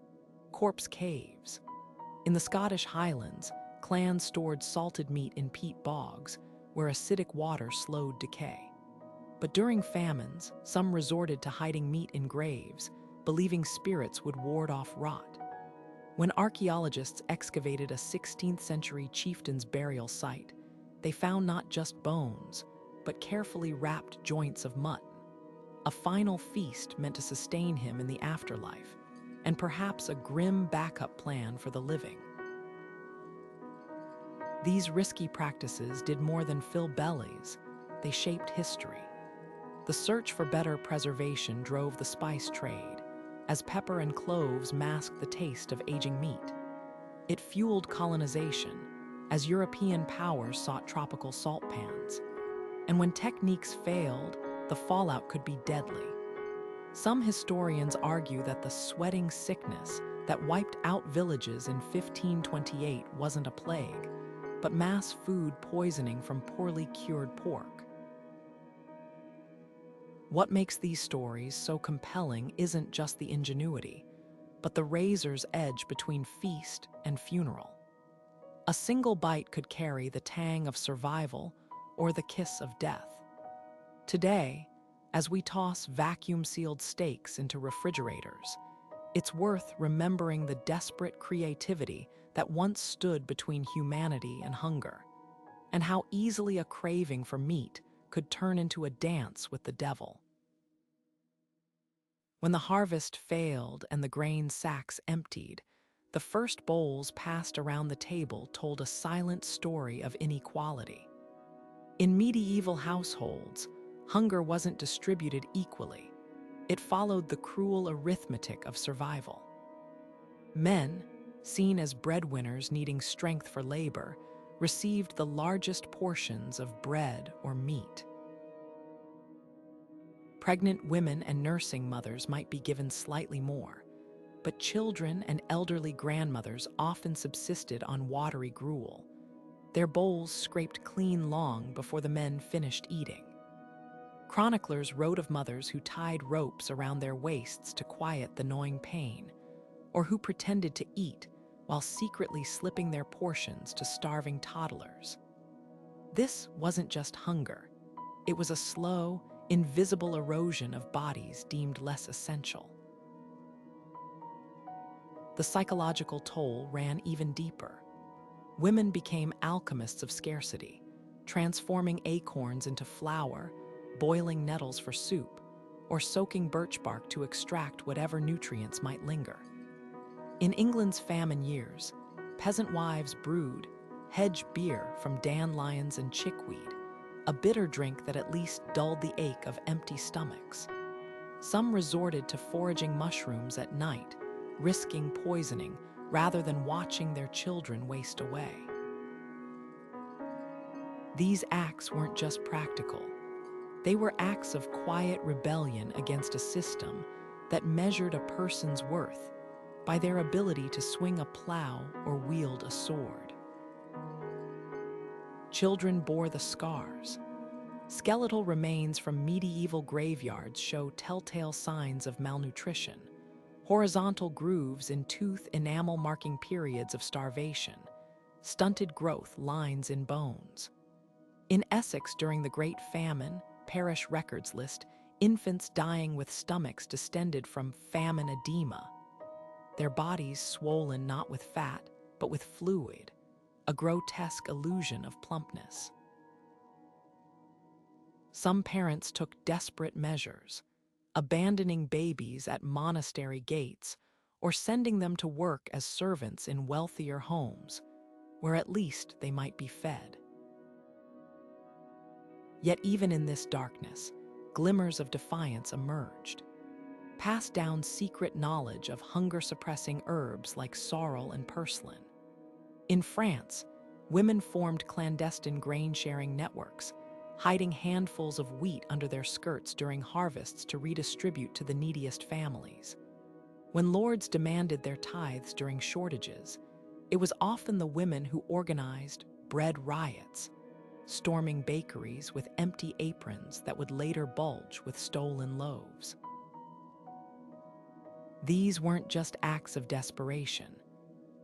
corpse caves. In the Scottish Highlands, clans stored salted meat in peat bogs, where acidic water slowed decay. But during famines, some resorted to hiding meat in graves, believing spirits would ward off rot. When archaeologists excavated a 16th-century chieftain's burial site, they found not just bones, but carefully wrapped joints of mutton, a final feast meant to sustain him in the afterlife, and perhaps a grim backup plan for the living. These risky practices did more than fill bellies, they shaped history. The search for better preservation drove the spice trade, as pepper and cloves masked the taste of aging meat. It fueled colonization, as European powers sought tropical salt pans. And when techniques failed, the fallout could be deadly. Some historians argue that the sweating sickness that wiped out villages in 1528 wasn't a plague, but mass food poisoning from poorly cured pork. What makes these stories so compelling isn't just the ingenuity, but the razor's edge between feast and funeral. A single bite could carry the tang of survival or the kiss of death. Today, as we toss vacuum-sealed steaks into refrigerators, it's worth remembering the desperate creativity that once stood between humanity and hunger, and how easily a craving for meat could turn into a dance with the devil. When the harvest failed and the grain sacks emptied, the first bowls passed around the table told a silent story of inequality. In medieval households, hunger wasn't distributed equally. It followed the cruel arithmetic of survival. Men, seen as breadwinners needing strength for labor, received the largest portions of bread or meat. Pregnant women and nursing mothers might be given slightly more, but children and elderly grandmothers often subsisted on watery gruel. Their bowls scraped clean long before the men finished eating. Chroniclers wrote of mothers who tied ropes around their waists to quiet the gnawing pain, or who pretended to eat while secretly slipping their portions to starving toddlers. This wasn't just hunger. It was a slow, invisible erosion of bodies deemed less essential. The psychological toll ran even deeper. Women became alchemists of scarcity, transforming acorns into flour, boiling nettles for soup, or soaking birch bark to extract whatever nutrients might linger. In England's famine years, peasant wives brewed hedge beer from dandelions and chickweed, a bitter drink that at least dulled the ache of empty stomachs. Some resorted to foraging mushrooms at night, risking poisoning rather than watching their children waste away. These acts weren't just practical. They were acts of quiet rebellion against a system that measured a person's worth by their ability to swing a plow or wield a sword. Children bore the scars. Skeletal remains from medieval graveyards show telltale signs of malnutrition, horizontal grooves in tooth enamel marking periods of starvation, stunted growth lines in bones. In Essex during the Great Famine, parish records list infants dying with stomachs distended from famine edema, their bodies swollen not with fat, but with fluid, a grotesque illusion of plumpness. Some parents took desperate measures, abandoning babies at monastery gates or sending them to work as servants in wealthier homes, where at least they might be fed. Yet even in this darkness, glimmers of defiance emerged. Passed down secret knowledge of hunger-suppressing herbs like sorrel and purslane. In France, women formed clandestine grain-sharing networks, hiding handfuls of wheat under their skirts during harvests to redistribute to the neediest families. When lords demanded their tithes during shortages, it was often the women who organized bread riots, storming bakeries with empty aprons that would later bulge with stolen loaves. These weren't just acts of desperation.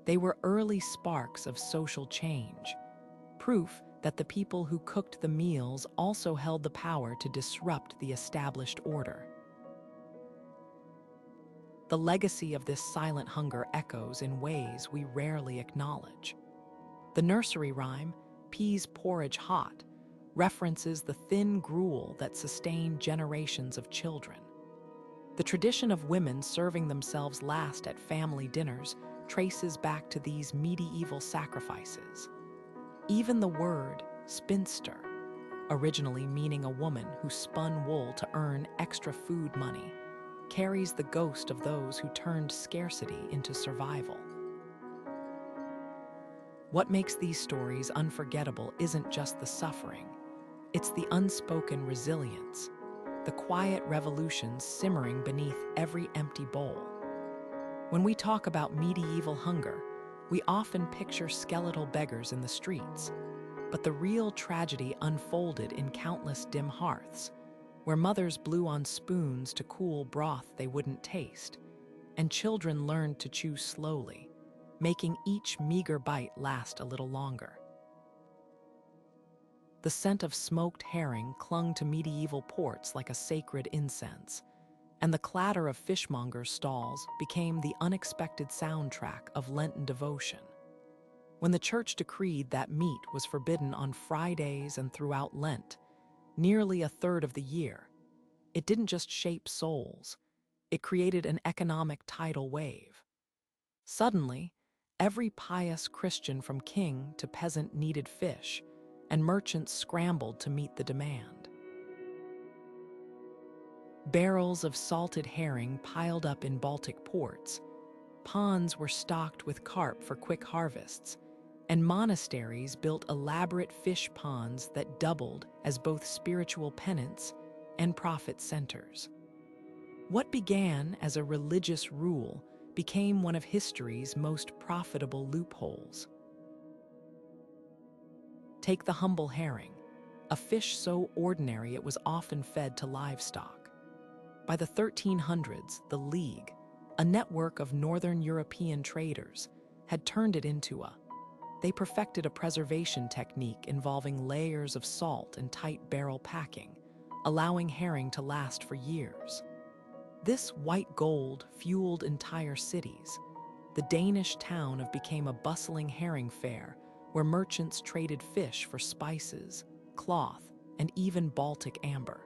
They were early sparks of social change, proof that the people who cooked the meals also held the power to disrupt the established order. The legacy of this silent hunger echoes in ways we rarely acknowledge. The nursery rhyme, "Peas porridge hot," references the thin gruel that sustained generations of children. The tradition of women serving themselves last at family dinners traces back to these medieval sacrifices. Even the word spinster, originally meaning a woman who spun wool to earn extra food money, carries the ghost of those who turned scarcity into survival. What makes these stories unforgettable isn't just the suffering, it's the unspoken resilience, the quiet revolutions simmering beneath every empty bowl. When we talk about medieval hunger, we often picture skeletal beggars in the streets, but the real tragedy unfolded in countless dim hearths, where mothers blew on spoons to cool broth they wouldn't taste, and children learned to chew slowly, making each meager bite last a little longer. The scent of smoked herring clung to medieval ports like a sacred incense, and the clatter of fishmongers' stalls became the unexpected soundtrack of Lenten devotion. When the church decreed that meat was forbidden on Fridays and throughout Lent, nearly a third of the year. It didn't just shape souls, it created an economic tidal wave. Suddenly, every pious Christian from king to peasant needed fish, and merchants scrambled to meet the demand. Barrels of salted herring piled up in Baltic ports, ponds were stocked with carp for quick harvests, and monasteries built elaborate fish ponds that doubled as both spiritual penance and profit centers. What began as a religious rule became one of history's most profitable loopholes. Take the humble herring, a fish so ordinary it was often fed to livestock. By the 1300s, the League, a network of northern European traders, had turned it into They perfected a preservation technique involving layers of salt and tight barrel packing, allowing herring to last for years. This white gold fueled entire cities. The Danish town became a bustling herring fair where merchants traded fish for spices, cloth, and even Baltic amber.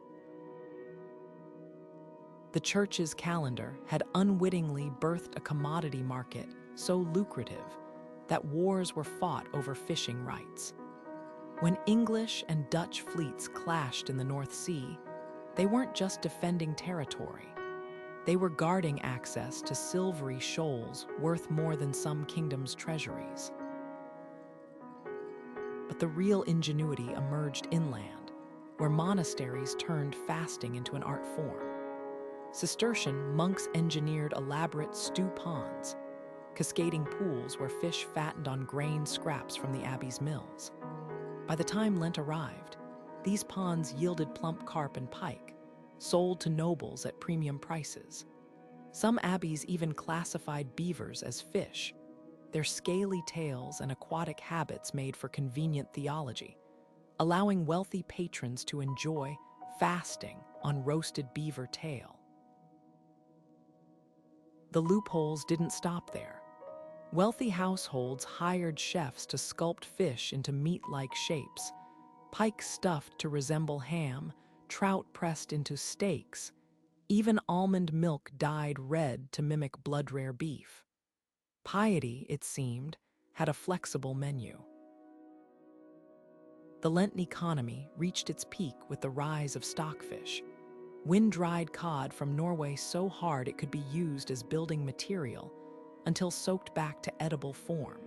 The church's calendar had unwittingly birthed a commodity market so lucrative that wars were fought over fishing rights. When English and Dutch fleets clashed in the North Sea, they weren't just defending territory. They were guarding access to silvery shoals worth more than some kingdoms' treasuries. But the real ingenuity emerged inland, where monasteries turned fasting into an art form. Cistercian monks engineered elaborate stew ponds, cascading pools where fish fattened on grain scraps from the abbey's mills. By the time Lent arrived, these ponds yielded plump carp and pike, sold to nobles at premium prices. Some abbeys even classified beavers as fish. Their scaly tails and aquatic habits made for convenient theology, allowing wealthy patrons to enjoy fasting on roasted beaver tail. The loopholes didn't stop there. Wealthy households hired chefs to sculpt fish into meat-like shapes, pike stuffed to resemble ham, trout pressed into steaks, even almond milk dyed red to mimic blood-rare beef. Piety, it seemed, had a flexible menu. The Lenten economy reached its peak with the rise of stockfish, wind-dried cod from Norway so hard it could be used as building material until soaked back to edible form.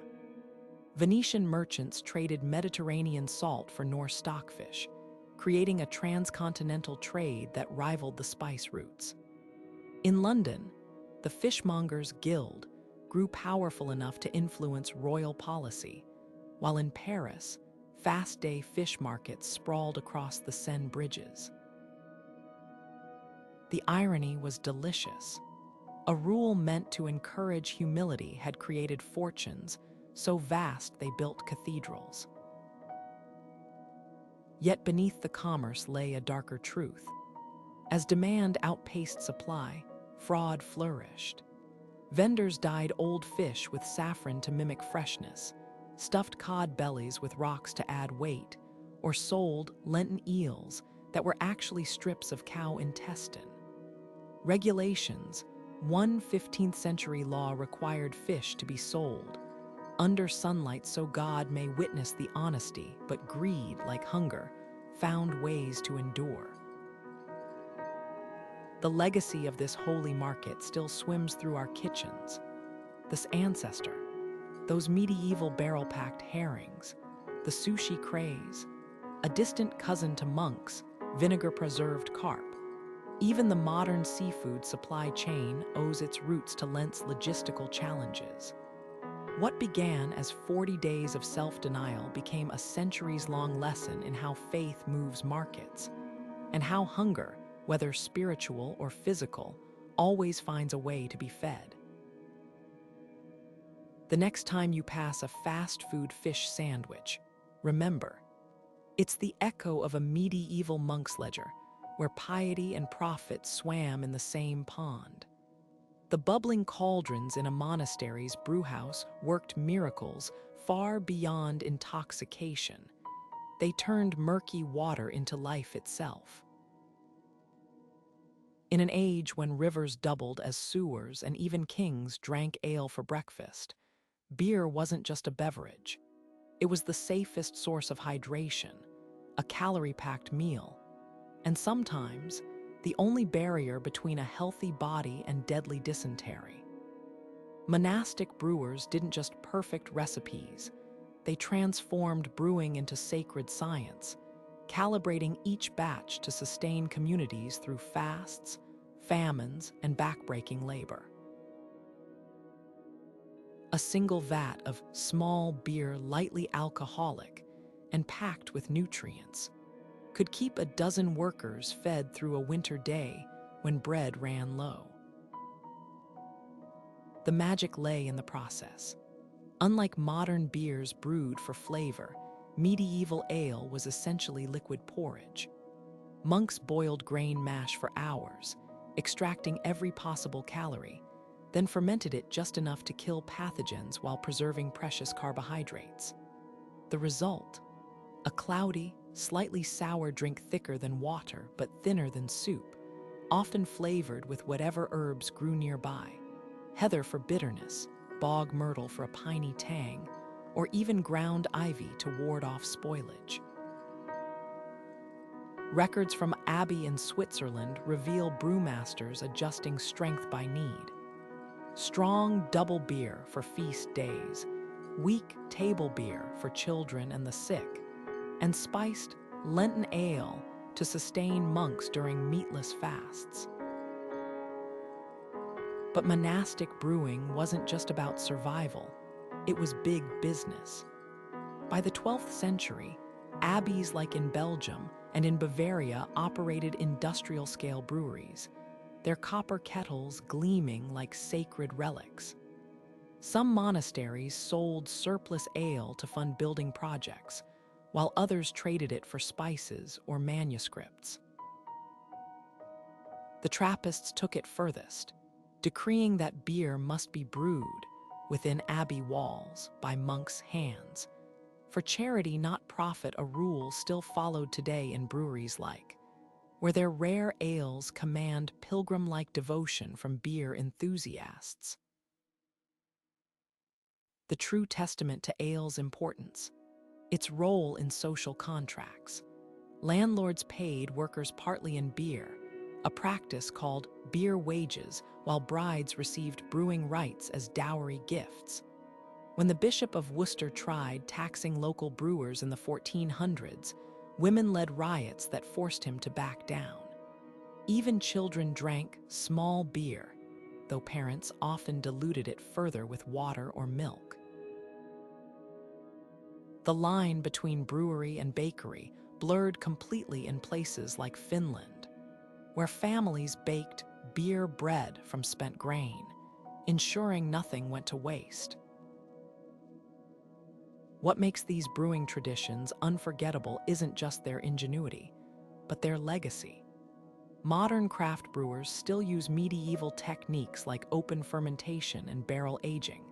Venetian merchants traded Mediterranean salt for Norse stockfish, creating a transcontinental trade that rivaled the spice routes. In London, the Fishmongers' Guild grew powerful enough to influence royal policy, while in Paris, fast-day fish markets sprawled across the Seine bridges. The irony was delicious. A rule meant to encourage humility had created fortunes so vast they built cathedrals. Yet beneath the commerce lay a darker truth. As demand outpaced supply, fraud flourished. Vendors dyed old fish with saffron to mimic freshness, stuffed cod bellies with rocks to add weight, or sold Lenten eels that were actually strips of cow intestine. Regulations, one 15th century law required fish to be sold under sunlight so God may witness the honesty, but greed, like hunger, found ways to endure. The legacy of this holy market still swims through our kitchens. This ancestor, those medieval barrel-packed herrings, the sushi craze, a distant cousin to monks, vinegar-preserved carp. Even the modern seafood supply chain owes its roots to Lent's logistical challenges. What began as 40 days of self-denial became a centuries-long lesson in how faith moves markets, and how hunger, whether spiritual or physical, always finds a way to be fed. The next time you pass a fast food fish sandwich, remember, it's the echo of a medieval monk's ledger, where piety and profit swam in the same pond. The bubbling cauldrons in a monastery's brewhouse worked miracles far beyond intoxication. They turned murky water into life itself. In an age when rivers doubled as sewers and even kings drank ale for breakfast, beer wasn't just a beverage. It was the safest source of hydration, a calorie-packed meal, and sometimes the only barrier between a healthy body and deadly dysentery. Monastic brewers didn't just perfect recipes, they transformed brewing into sacred science, calibrating each batch to sustain communities through fasts, famines, and backbreaking labor. A single vat of small beer, lightly alcoholic and packed with nutrients, could keep a dozen workers fed through a winter day when bread ran low. The magic lay in the process. Unlike modern beers brewed for flavor, medieval ale was essentially liquid porridge. Monks boiled grain mash for hours, extracting every possible calorie, then fermented it just enough to kill pathogens while preserving precious carbohydrates. The result? A cloudy, slightly sour drink thicker than water but thinner than soup, often flavored with whatever herbs grew nearby. Heather for bitterness, bog myrtle for a piney tang, or even ground ivy to ward off spoilage. Records from Abbey in Switzerland reveal brewmasters adjusting strength by need. Strong double beer for feast days, weak table beer for children and the sick, and spiced Lenten ale to sustain monks during meatless fasts. But monastic brewing wasn't just about survival, it was big business. By the 12th century, abbeys like in Belgium and in Bavaria operated industrial-scale breweries, their copper kettles gleaming like sacred relics. Some monasteries sold surplus ale to fund building projects, while others traded it for spices or manuscripts. The Trappists took it furthest, decreeing that beer must be brewed within abbey walls by monks' hands. For charity, not profit, a rule still followed today in breweries where their rare ales command pilgrim-like devotion from beer enthusiasts. The true testament to ale's importance, its role in social contracts. Landlords paid workers partly in beer, a practice called beer wages, while brides received brewing rights as dowry gifts. When the Bishop of Worcester tried taxing local brewers in the 1400s, women led riots that forced him to back down. Even children drank small beer, though parents often diluted it further with water or milk. The line between brewery and bakery blurred completely in places like Finland, where families baked beer bread from spent grain, ensuring nothing went to waste. What makes these brewing traditions unforgettable isn't just their ingenuity, but their legacy. Modern craft brewers still use medieval techniques like open fermentation and barrel aging,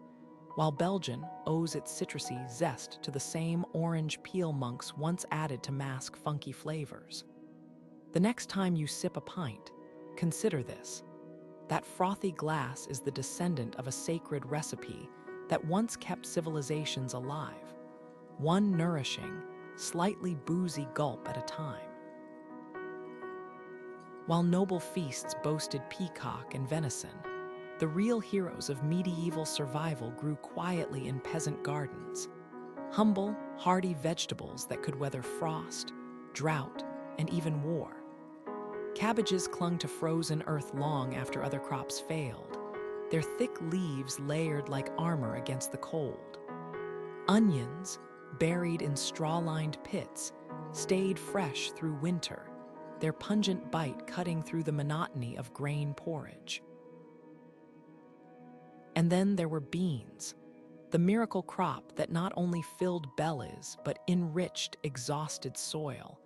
while Belgian owes its citrusy zest to the same orange peel monks once added to mask funky flavors. The next time you sip a pint, consider this. That frothy glass is the descendant of a sacred recipe that once kept civilizations alive, one nourishing, slightly boozy gulp at a time. While noble feasts boasted peacock and venison, the real heroes of medieval survival grew quietly in peasant gardens, humble, hardy vegetables that could weather frost, drought, and even war. Cabbages clung to frozen earth long after other crops failed, their thick leaves layered like armor against the cold. Onions, buried in straw-lined pits, stayed fresh through winter, their pungent bite cutting through the monotony of grain porridge. And then there were beans, the miracle crop that not only filled bellies but enriched exhausted soil,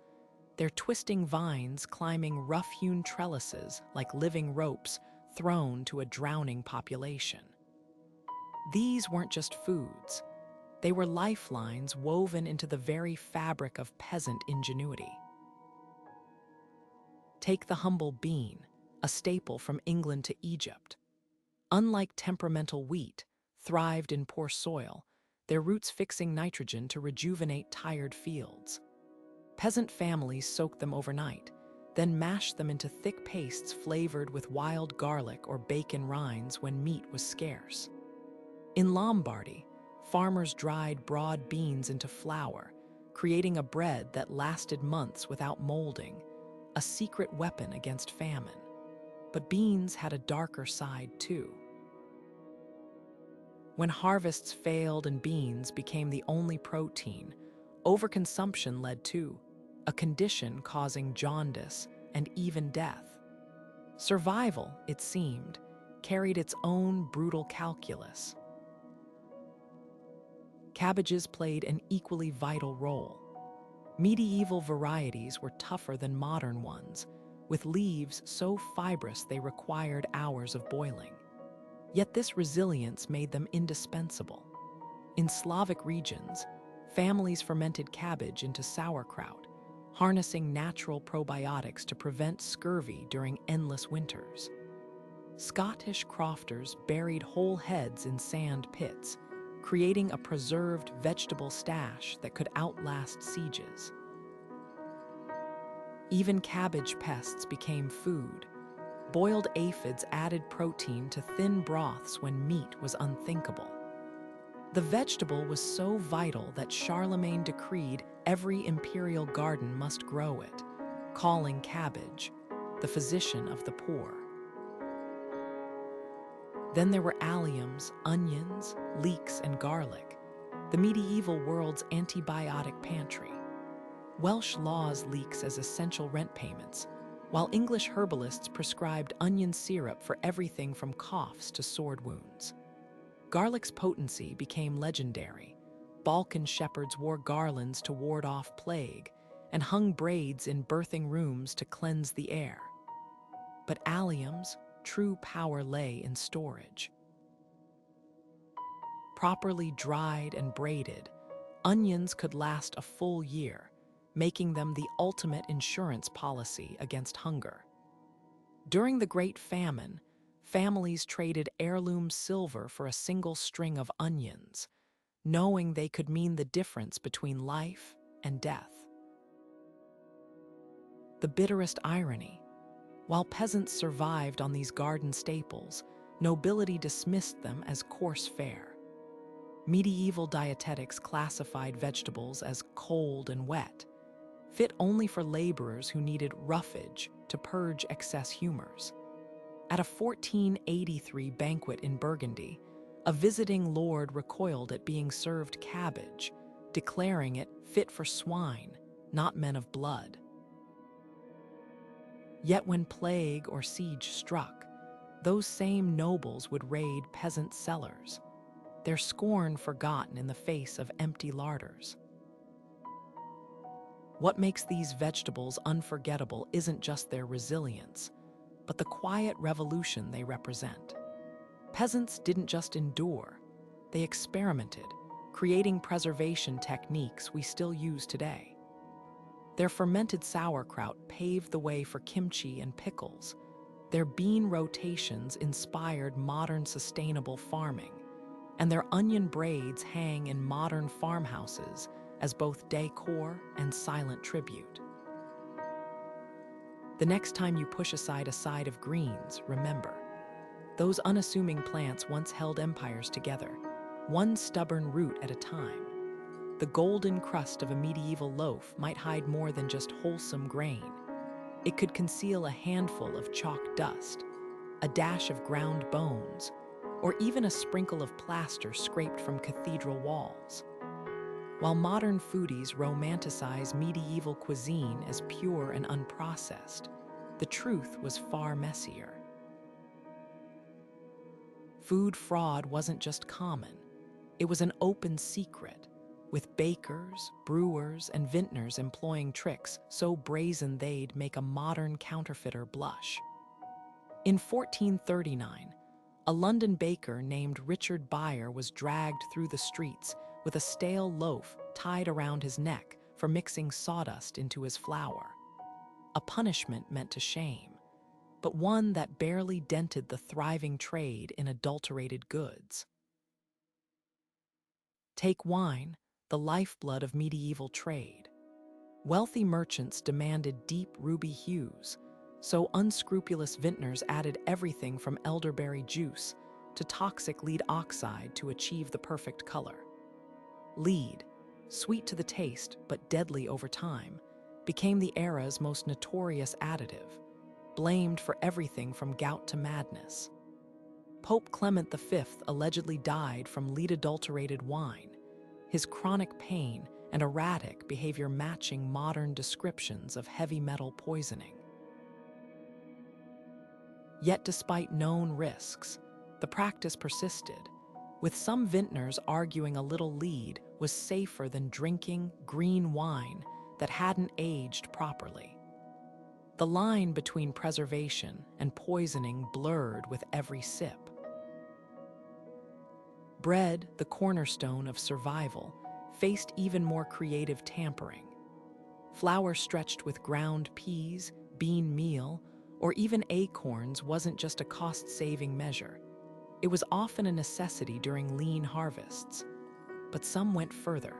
their twisting vines climbing rough-hewn trellises like living ropes thrown to a drowning population. These weren't just foods. They were lifelines woven into the very fabric of peasant ingenuity. Take the humble bean, a staple from England to Egypt. Unlike temperamental wheat, thrived in poor soil, their roots fixing nitrogen to rejuvenate tired fields. Peasant families soaked them overnight, then mashed them into thick pastes flavored with wild garlic or bacon rinds when meat was scarce. In Lombardy, farmers dried broad beans into flour, creating a bread that lasted months without molding, a secret weapon against famine. But beans had a darker side too. When harvests failed and beans became the only protein, overconsumption led to a condition causing jaundice and even death. Survival, it seemed, carried its own brutal calculus. Cabbages played an equally vital role. Medieval varieties were tougher than modern ones, with leaves so fibrous they required hours of boiling. Yet this resilience made them indispensable. In Slavic regions, families fermented cabbage into sauerkraut, harnessing natural probiotics to prevent scurvy during endless winters. Scottish crofters buried whole heads in sand pits, creating a preserved vegetable stash that could outlast sieges. Even cabbage pests became food. Boiled aphids added protein to thin broths when meat was unthinkable. The vegetable was so vital that Charlemagne decreed every imperial garden must grow it, calling cabbage the physician of the poor. Then there were alliums, onions, leeks, and garlic, the medieval world's antibiotic pantry. Welsh laws leeks as essential rent payments, while English herbalists prescribed onion syrup for everything from coughs to sword wounds. Garlic's potency became legendary. Balkan shepherds wore garlands to ward off plague and hung braids in birthing rooms to cleanse the air. But alliums, true power lay in storage. Properly dried and braided, onions could last a full year, making them the ultimate insurance policy against hunger. During the Great Famine, families traded heirloom silver for a single string of onions, knowing they could mean the difference between life and death. The bitterest irony: while peasants survived on these garden staples, nobility dismissed them as coarse fare. Medieval dietetics classified vegetables as cold and wet, fit only for laborers who needed roughage to purge excess humors. At a 1483 banquet in Burgundy, a visiting lord recoiled at being served cabbage, declaring it fit for swine, not men of blood. Yet when plague or siege struck, those same nobles would raid peasant cellars, their scorn forgotten in the face of empty larders. What makes these vegetables unforgettable isn't just their resilience, but the quiet revolution they represent. Peasants didn't just endure, they experimented, creating preservation techniques we still use today. Their fermented sauerkraut paved the way for kimchi and pickles. Their bean rotations inspired modern sustainable farming, and their onion braids hang in modern farmhouses as both decor and silent tribute. The next time you push aside a side of greens, remember, those unassuming plants once held empires together, one stubborn root at a time. The golden crust of a medieval loaf might hide more than just wholesome grain. It could conceal a handful of chalk dust, a dash of ground bones, or even a sprinkle of plaster scraped from cathedral walls. While modern foodies romanticize medieval cuisine as pure and unprocessed, the truth was far messier. Food fraud wasn't just common, it was an open secret, with bakers, brewers, and vintners employing tricks so brazen they'd make a modern counterfeiter blush. In 1439, a London baker named Richard Beyer was dragged through the streets with a stale loaf tied around his neck for mixing sawdust into his flour. A punishment meant to shame, but one that barely dented the thriving trade in adulterated goods. Take wine, the lifeblood of medieval trade. Wealthy merchants demanded deep ruby hues, so unscrupulous vintners added everything from elderberry juice to toxic lead oxide to achieve the perfect color. Lead, sweet to the taste but deadly over time, became the era's most notorious additive, blamed for everything from gout to madness. Pope Clement V allegedly died from lead-adulterated wine, his chronic pain and erratic behavior matching modern descriptions of heavy metal poisoning. Yet despite known risks, the practice persisted, with some vintners arguing a little lead was safer than drinking green wine that hadn't aged properly. The line between preservation and poisoning blurred with every sip. Bread, the cornerstone of survival, faced even more creative tampering. Flour stretched with ground peas, bean meal, or even acorns wasn't just a cost-saving measure. It was often a necessity during lean harvests. But some went further.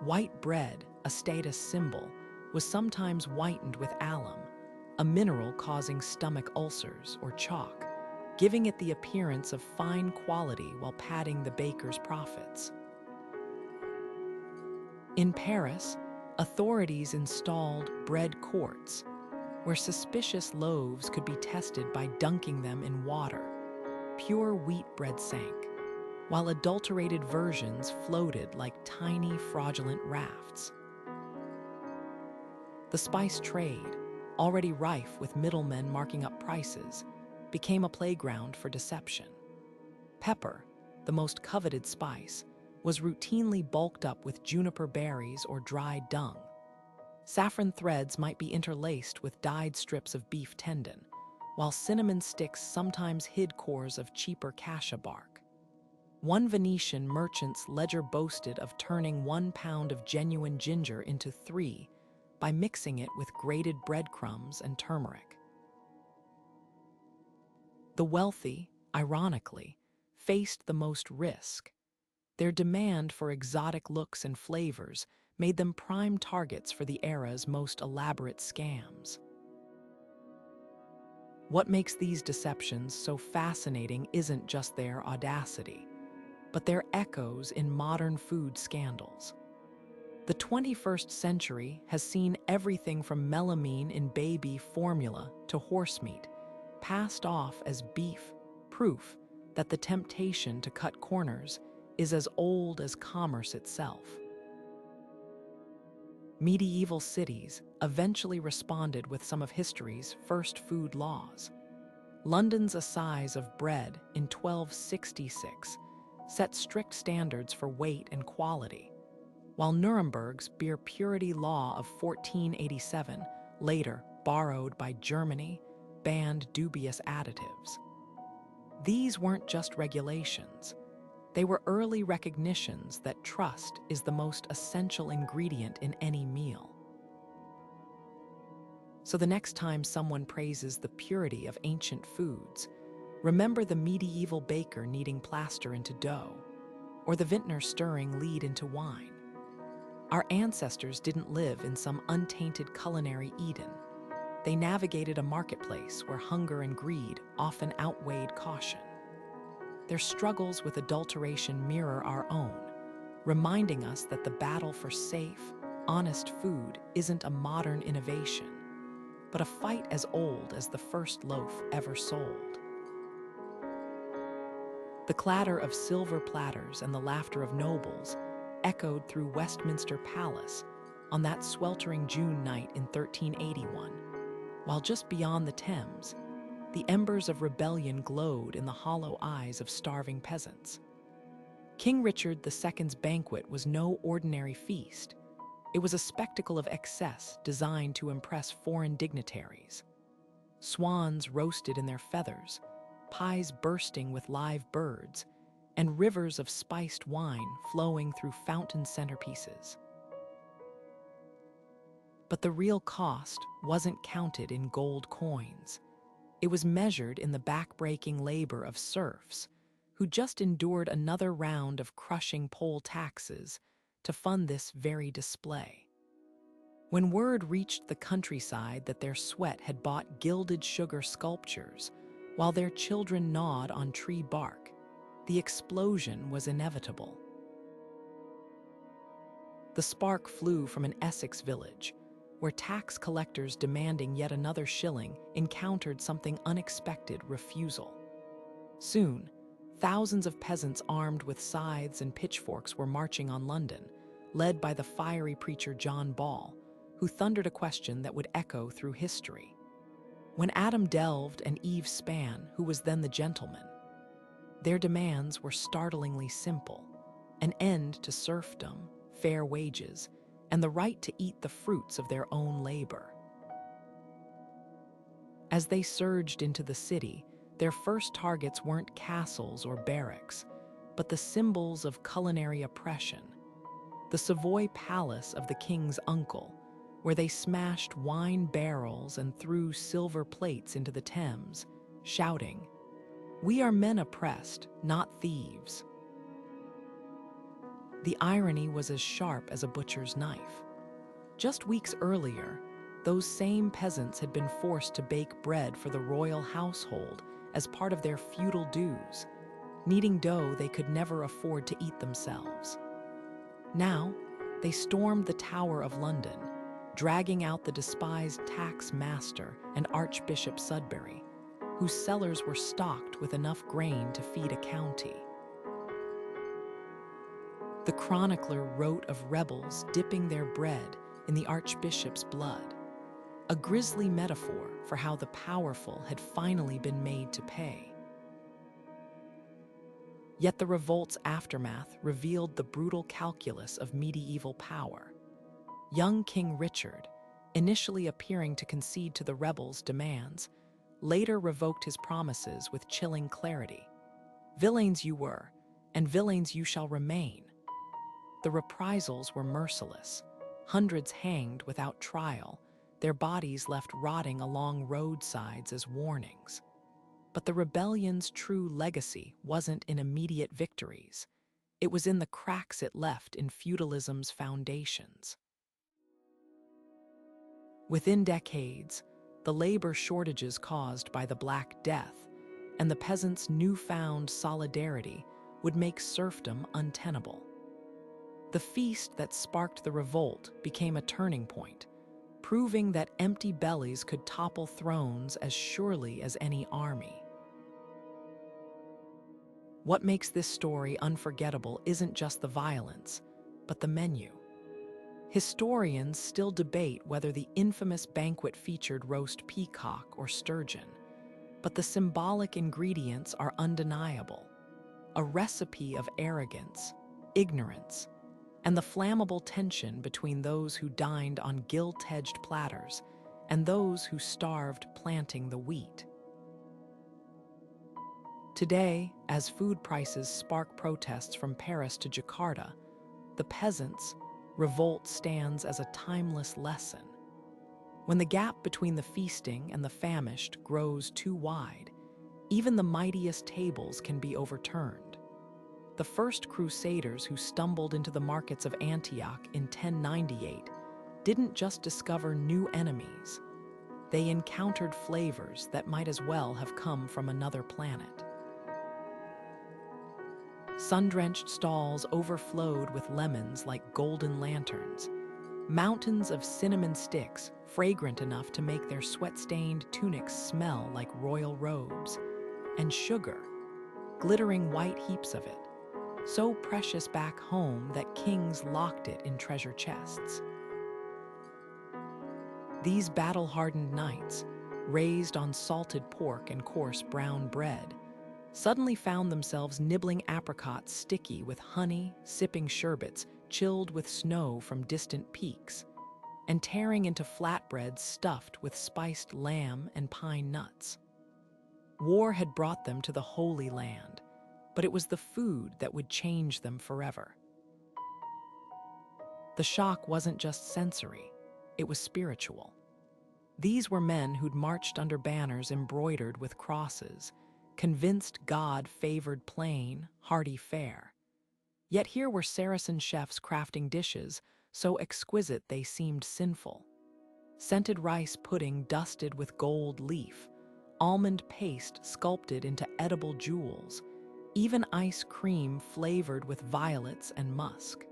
White bread, a status symbol, was sometimes whitened with alum, a mineral causing stomach ulcers or chalk, giving it the appearance of fine quality while padding the baker's profits. In Paris, authorities installed bread courts, where suspicious loaves could be tested by dunking them in water. Pure wheat bread sank, while adulterated versions floated like tiny, fraudulent rafts. The spice trade, already rife with middlemen marking up prices, became a playground for deception. Pepper, the most coveted spice, was routinely bulked up with juniper berries or dried dung. Saffron threads might be interlaced with dyed strips of beef tendon, while cinnamon sticks sometimes hid cores of cheaper cassia bark. One Venetian merchant's ledger boasted of turning 1 pound of genuine ginger into 3 by mixing it with grated breadcrumbs and turmeric. The wealthy, ironically, faced the most risk. Their demand for exotic looks and flavors made them prime targets for the era's most elaborate scams. What makes these deceptions so fascinating isn't just their audacity, but their echoes in modern food scandals. The 21st century has seen everything from melamine in baby formula to horse meat passed off as beef, proof that the temptation to cut corners is as old as commerce itself. Medieval cities eventually responded with some of history's first food laws. London's Assize of Bread in 1266 set strict standards for weight and quality, while Nuremberg's beer purity law of 1487, later borrowed by Germany, banned dubious additives. These weren't just regulations. They were early recognitions that trust is the most essential ingredient in any meal. So the next time someone praises the purity of ancient foods, remember the medieval baker kneading plaster into dough, or the vintner stirring lead into wine. Our ancestors didn't live in some untainted culinary Eden. They navigated a marketplace where hunger and greed often outweighed caution. Their struggles with adulteration mirror our own, reminding us that the battle for safe, honest food isn't a modern innovation, but a fight as old as the first loaf ever sold. The clatter of silver platters and the laughter of nobles echoed through Westminster Palace on that sweltering June night in 1381, while just beyond the Thames, the embers of rebellion glowed in the hollow eyes of starving peasants. King Richard II's banquet was no ordinary feast. It was a spectacle of excess designed to impress foreign dignitaries. Swans roasted in their feathers, pies bursting with live birds, and rivers of spiced wine flowing through fountain centerpieces. But the real cost wasn't counted in gold coins. It was measured in the backbreaking labor of serfs, who just endured another round of crushing poll taxes to fund this very display. When word reached the countryside that their sweat had bought gilded sugar sculptures while their children gnawed on tree bark, the explosion was inevitable. The spark flew from an Essex village, where tax collectors demanding yet another shilling encountered something unexpected: refusal. Soon, thousands of peasants armed with scythes and pitchforks were marching on London, led by the fiery preacher John Ball, who thundered a question that would echo through history. When Adam delved and Eve span, who was then the gentleman? Their demands were startlingly simple: an end to serfdom, fair wages, and the right to eat the fruits of their own labor. As they surged into the city, their first targets weren't castles or barracks, but the symbols of culinary oppression. The Savoy Palace of the king's uncle, where they smashed wine barrels and threw silver plates into the Thames, shouting, "We are men oppressed, not thieves." The irony was as sharp as a butcher's knife. Just weeks earlier, those same peasants had been forced to bake bread for the royal household as part of their feudal dues, kneading dough they could never afford to eat themselves. Now, they stormed the Tower of London, dragging out the despised tax master and Archbishop Sudbury, whose cellars were stocked with enough grain to feed a county. The chronicler wrote of rebels dipping their bread in the archbishop's blood, a grisly metaphor for how the powerful had finally been made to pay. Yet the revolt's aftermath revealed the brutal calculus of medieval power. Young King Richard, initially appearing to concede to the rebels' demands, later revoked his promises with chilling clarity. "Villains you were, and villains you shall remain." The reprisals were merciless. Hundreds hanged without trial, their bodies left rotting along roadsides as warnings. But the rebellion's true legacy wasn't in immediate victories. It was in the cracks it left in feudalism's foundations. Within decades, the labor shortages caused by the Black Death and the peasants' newfound solidarity would make serfdom untenable. The feast that sparked the revolt became a turning point, proving that empty bellies could topple thrones as surely as any army. What makes this story unforgettable isn't just the violence, but the menu. Historians still debate whether the infamous banquet featured roast peacock or sturgeon, but the symbolic ingredients are undeniable: a recipe of arrogance, ignorance, and the flammable tension between those who dined on gilt-edged platters and those who starved planting the wheat. Today, as food prices spark protests from Paris to Jakarta, the peasants' revolt stands as a timeless lesson. When the gap between the feasting and the famished grows too wide, even the mightiest tables can be overturned. The first Crusaders who stumbled into the markets of Antioch in 1098 didn't just discover new enemies. They encountered flavors that might as well have come from another planet. Sun-drenched stalls overflowed with lemons like golden lanterns, mountains of cinnamon sticks fragrant enough to make their sweat-stained tunics smell like royal robes, and sugar, glittering white heaps of it, so precious back home that kings locked it in treasure chests. These battle-hardened knights, raised on salted pork and coarse brown bread, suddenly found themselves nibbling apricots sticky with honey, sipping sherbets chilled with snow from distant peaks, and tearing into flatbreads stuffed with spiced lamb and pine nuts. War had brought them to the Holy Land, but it was the food that would change them forever. The shock wasn't just sensory, it was spiritual. These were men who'd marched under banners embroidered with crosses, convinced God favored plain, hearty fare. Yet here were Saracen chefs crafting dishes so exquisite they seemed sinful. Scented rice pudding dusted with gold leaf, almond paste sculpted into edible jewels, even ice cream flavored with violets and musk.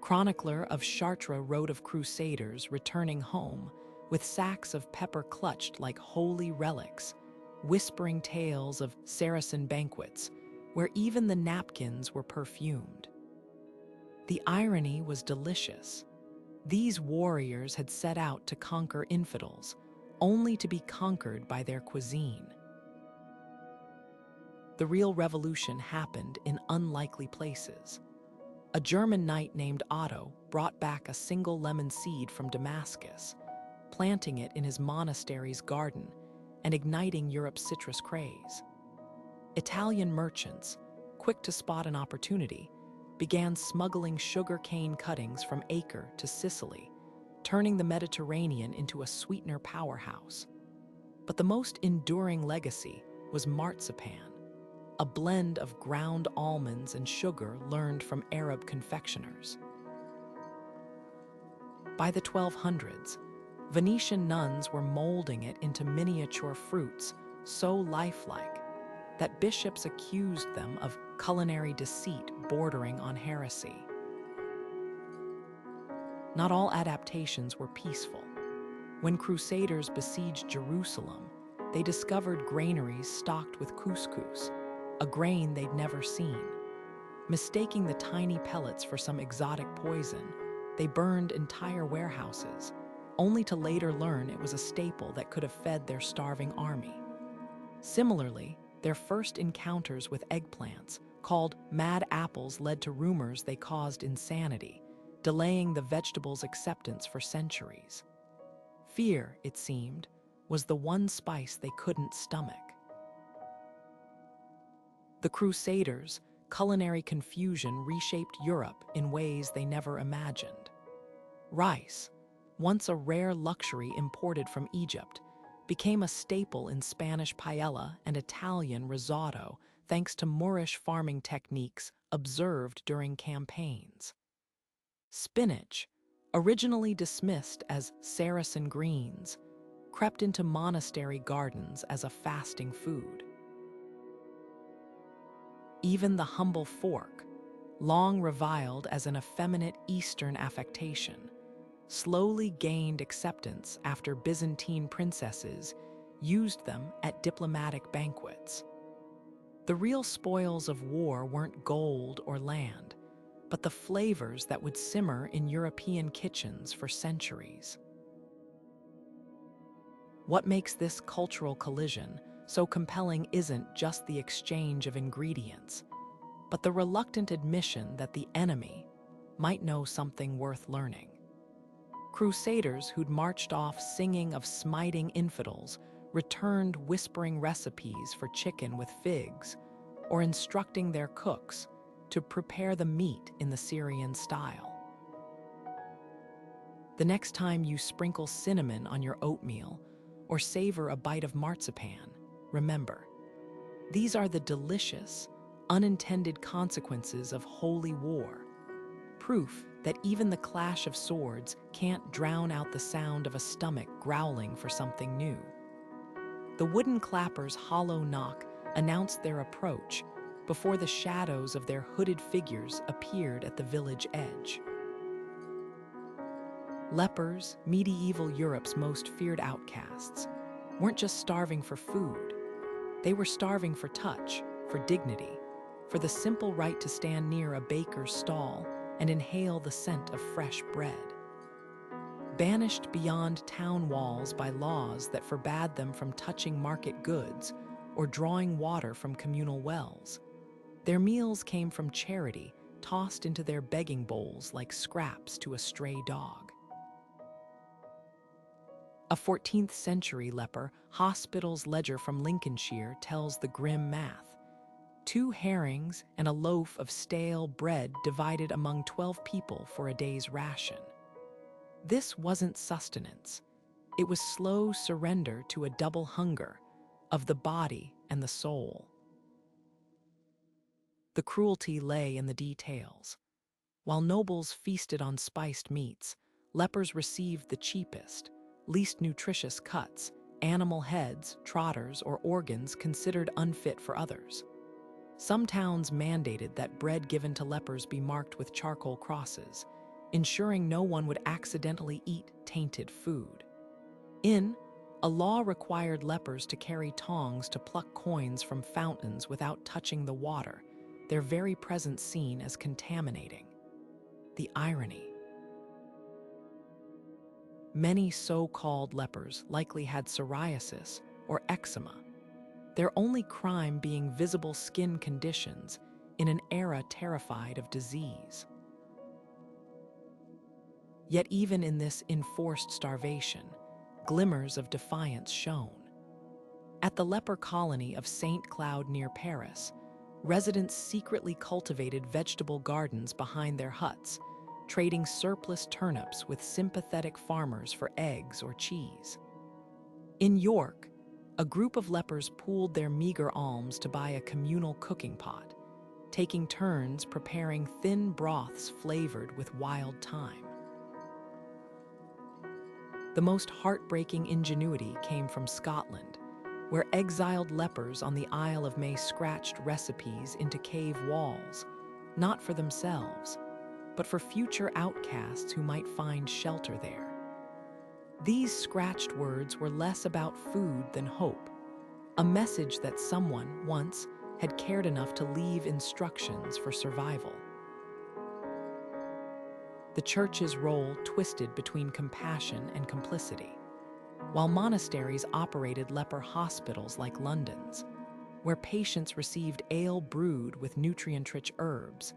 Chronicler of Chartres wrote of Crusaders returning home with sacks of pepper clutched like holy relics, whispering tales of Saracen banquets where even the napkins were perfumed. The irony was delicious. These warriors had set out to conquer infidels, only to be conquered by their cuisine. The real revolution happened in unlikely places. A German knight named Otto brought back a single lemon seed from Damascus, planting it in his monastery's garden and igniting Europe's citrus craze. Italian merchants, quick to spot an opportunity, began smuggling sugar cane cuttings from Acre to Sicily, turning the Mediterranean into a sweetener powerhouse. But the most enduring legacy was marzipan, a blend of ground almonds and sugar learned from Arab confectioners. By the 1200s, Venetian nuns were molding it into miniature fruits so lifelike that bishops accused them of culinary deceit bordering on heresy. Not all adaptations were peaceful. When Crusaders besieged Jerusalem, they discovered granaries stocked with couscous, a grain they'd never seen. Mistaking the tiny pellets for some exotic poison, they burned entire warehouses, only to later learn it was a staple that could have fed their starving army. Similarly, their first encounters with eggplants, called mad apples, led to rumors they caused insanity, delaying the vegetable's acceptance for centuries. Fear, it seemed, was the one spice they couldn't stomach. The Crusaders' culinary confusion reshaped Europe in ways they never imagined. Rice, once a rare luxury imported from Egypt, became a staple in Spanish paella and Italian risotto thanks to Moorish farming techniques observed during campaigns. Spinach, originally dismissed as Saracen greens, crept into monastery gardens as a fasting food. Even the humble fork, long reviled as an effeminate Eastern affectation, slowly gained acceptance after Byzantine princesses used them at diplomatic banquets. The real spoils of war weren't gold or land, but the flavors that would simmer in European kitchens for centuries. What makes this cultural collision so compelling isn't just the exchange of ingredients, but the reluctant admission that the enemy might know something worth learning. Crusaders who'd marched off singing of smiting infidels returned whispering recipes for chicken with figs, or instructing their cooks to prepare the meat in the Syrian style. The next time you sprinkle cinnamon on your oatmeal or savor a bite of marzipan, remember, these are the delicious, unintended consequences of holy war, proof that even the clash of swords can't drown out the sound of a stomach growling for something new. The wooden clappers' hollow knock announced their approach before the shadows of their hooded figures appeared at the village edge. Lepers, medieval Europe's most feared outcasts, weren't just starving for food. They were starving for touch, for dignity, for the simple right to stand near a baker's stall and inhale the scent of fresh bread. Banished beyond town walls by laws that forbade them from touching market goods or drawing water from communal wells, their meals came from charity tossed into their begging bowls like scraps to a stray dog. A 14th century leper hospital's ledger from Lincolnshire tells the grim math. 2 herrings and a loaf of stale bread divided among 12 people for a day's ration. This wasn't sustenance. It was slow surrender to a double hunger of the body and the soul. The cruelty lay in the details. While nobles feasted on spiced meats, lepers received the cheapest, least nutritious cuts, animal heads, trotters, or organs considered unfit for others. Some towns mandated that bread given to lepers be marked with charcoal crosses, ensuring no one would accidentally eat tainted food. A law required lepers to carry tongs to pluck coins from fountains without touching the water, their very presence seen as contaminating. The irony. Many so-called lepers likely had psoriasis or eczema, their only crime being visible skin conditions in an era terrified of disease. Yet even in this enforced starvation, glimmers of defiance shone. At the leper colony of Saint Cloud near Paris, residents secretly cultivated vegetable gardens behind their huts, trading surplus turnips with sympathetic farmers for eggs or cheese. In York, a group of lepers pooled their meager alms to buy a communal cooking pot, taking turns preparing thin broths flavored with wild thyme. The most heartbreaking ingenuity came from Scotland, where exiled lepers on the Isle of May scratched recipes into cave walls, not for themselves, but for future outcasts who might find shelter there. These scratched words were less about food than hope, a message that someone, once, had cared enough to leave instructions for survival. The church's role twisted between compassion and complicity. While monasteries operated leper hospitals like London's, where patients received ale brewed with nutrient-rich herbs,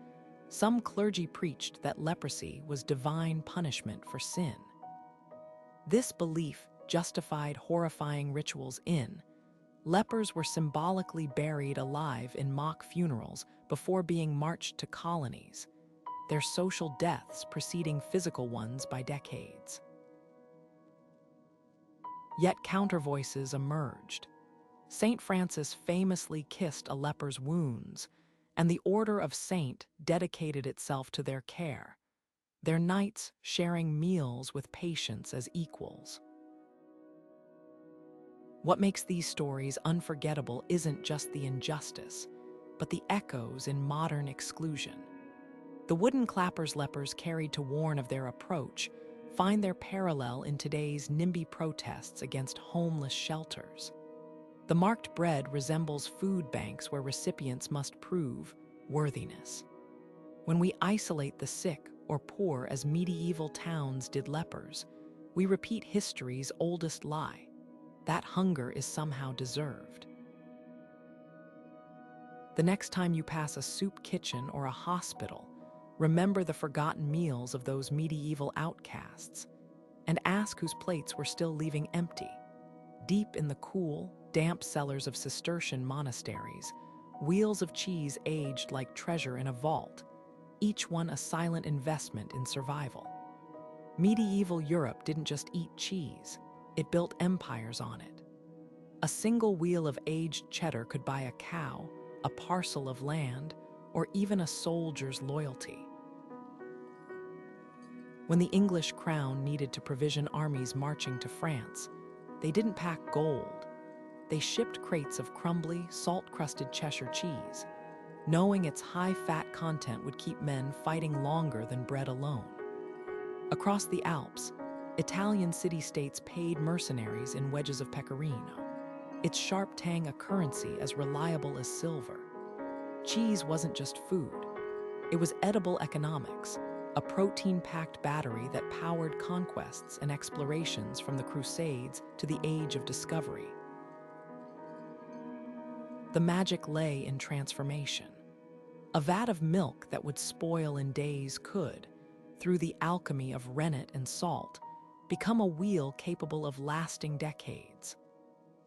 some clergy preached that leprosy was divine punishment for sin. This belief justified horrifying rituals. Lepers were symbolically buried alive in mock funerals before being marched to colonies, their social deaths preceding physical ones by decades. Yet countervoices emerged. Saint Francis famously kissed a leper's wounds, and the Order of Saint dedicated itself to their care, their knights sharing meals with patients as equals. What makes these stories unforgettable isn't just the injustice, but the echoes in modern exclusion. The wooden clappers lepers carried to warn of their approach find their parallel in today's NIMBY protests against homeless shelters. The marked bread resembles food banks where recipients must prove worthiness. When we isolate the sick or poor as medieval towns did lepers, we repeat history's oldest lie: that hunger is somehow deserved. The next time you pass a soup kitchen or a hospital, remember the forgotten meals of those medieval outcasts, and ask whose plates were still leaving empty. Deep in the cool, damp cellars of Cistercian monasteries, wheels of cheese aged like treasure in a vault, each one a silent investment in survival. Medieval Europe didn't just eat cheese, it built empires on it. A single wheel of aged cheddar could buy a cow, a parcel of land, or even a soldier's loyalty. When the English crown needed to provision armies marching to France, they didn't pack gold. They shipped crates of crumbly, salt-crusted Cheshire cheese, knowing its high fat content would keep men fighting longer than bread alone. Across the Alps, Italian city-states paid mercenaries in wedges of pecorino, its sharp tang a currency as reliable as silver. Cheese wasn't just food. It was edible economics, a protein-packed battery that powered conquests and explorations from the Crusades to the Age of Discovery. The magic lay in transformation. A vat of milk that would spoil in days could, through the alchemy of rennet and salt, become a wheel capable of lasting decades.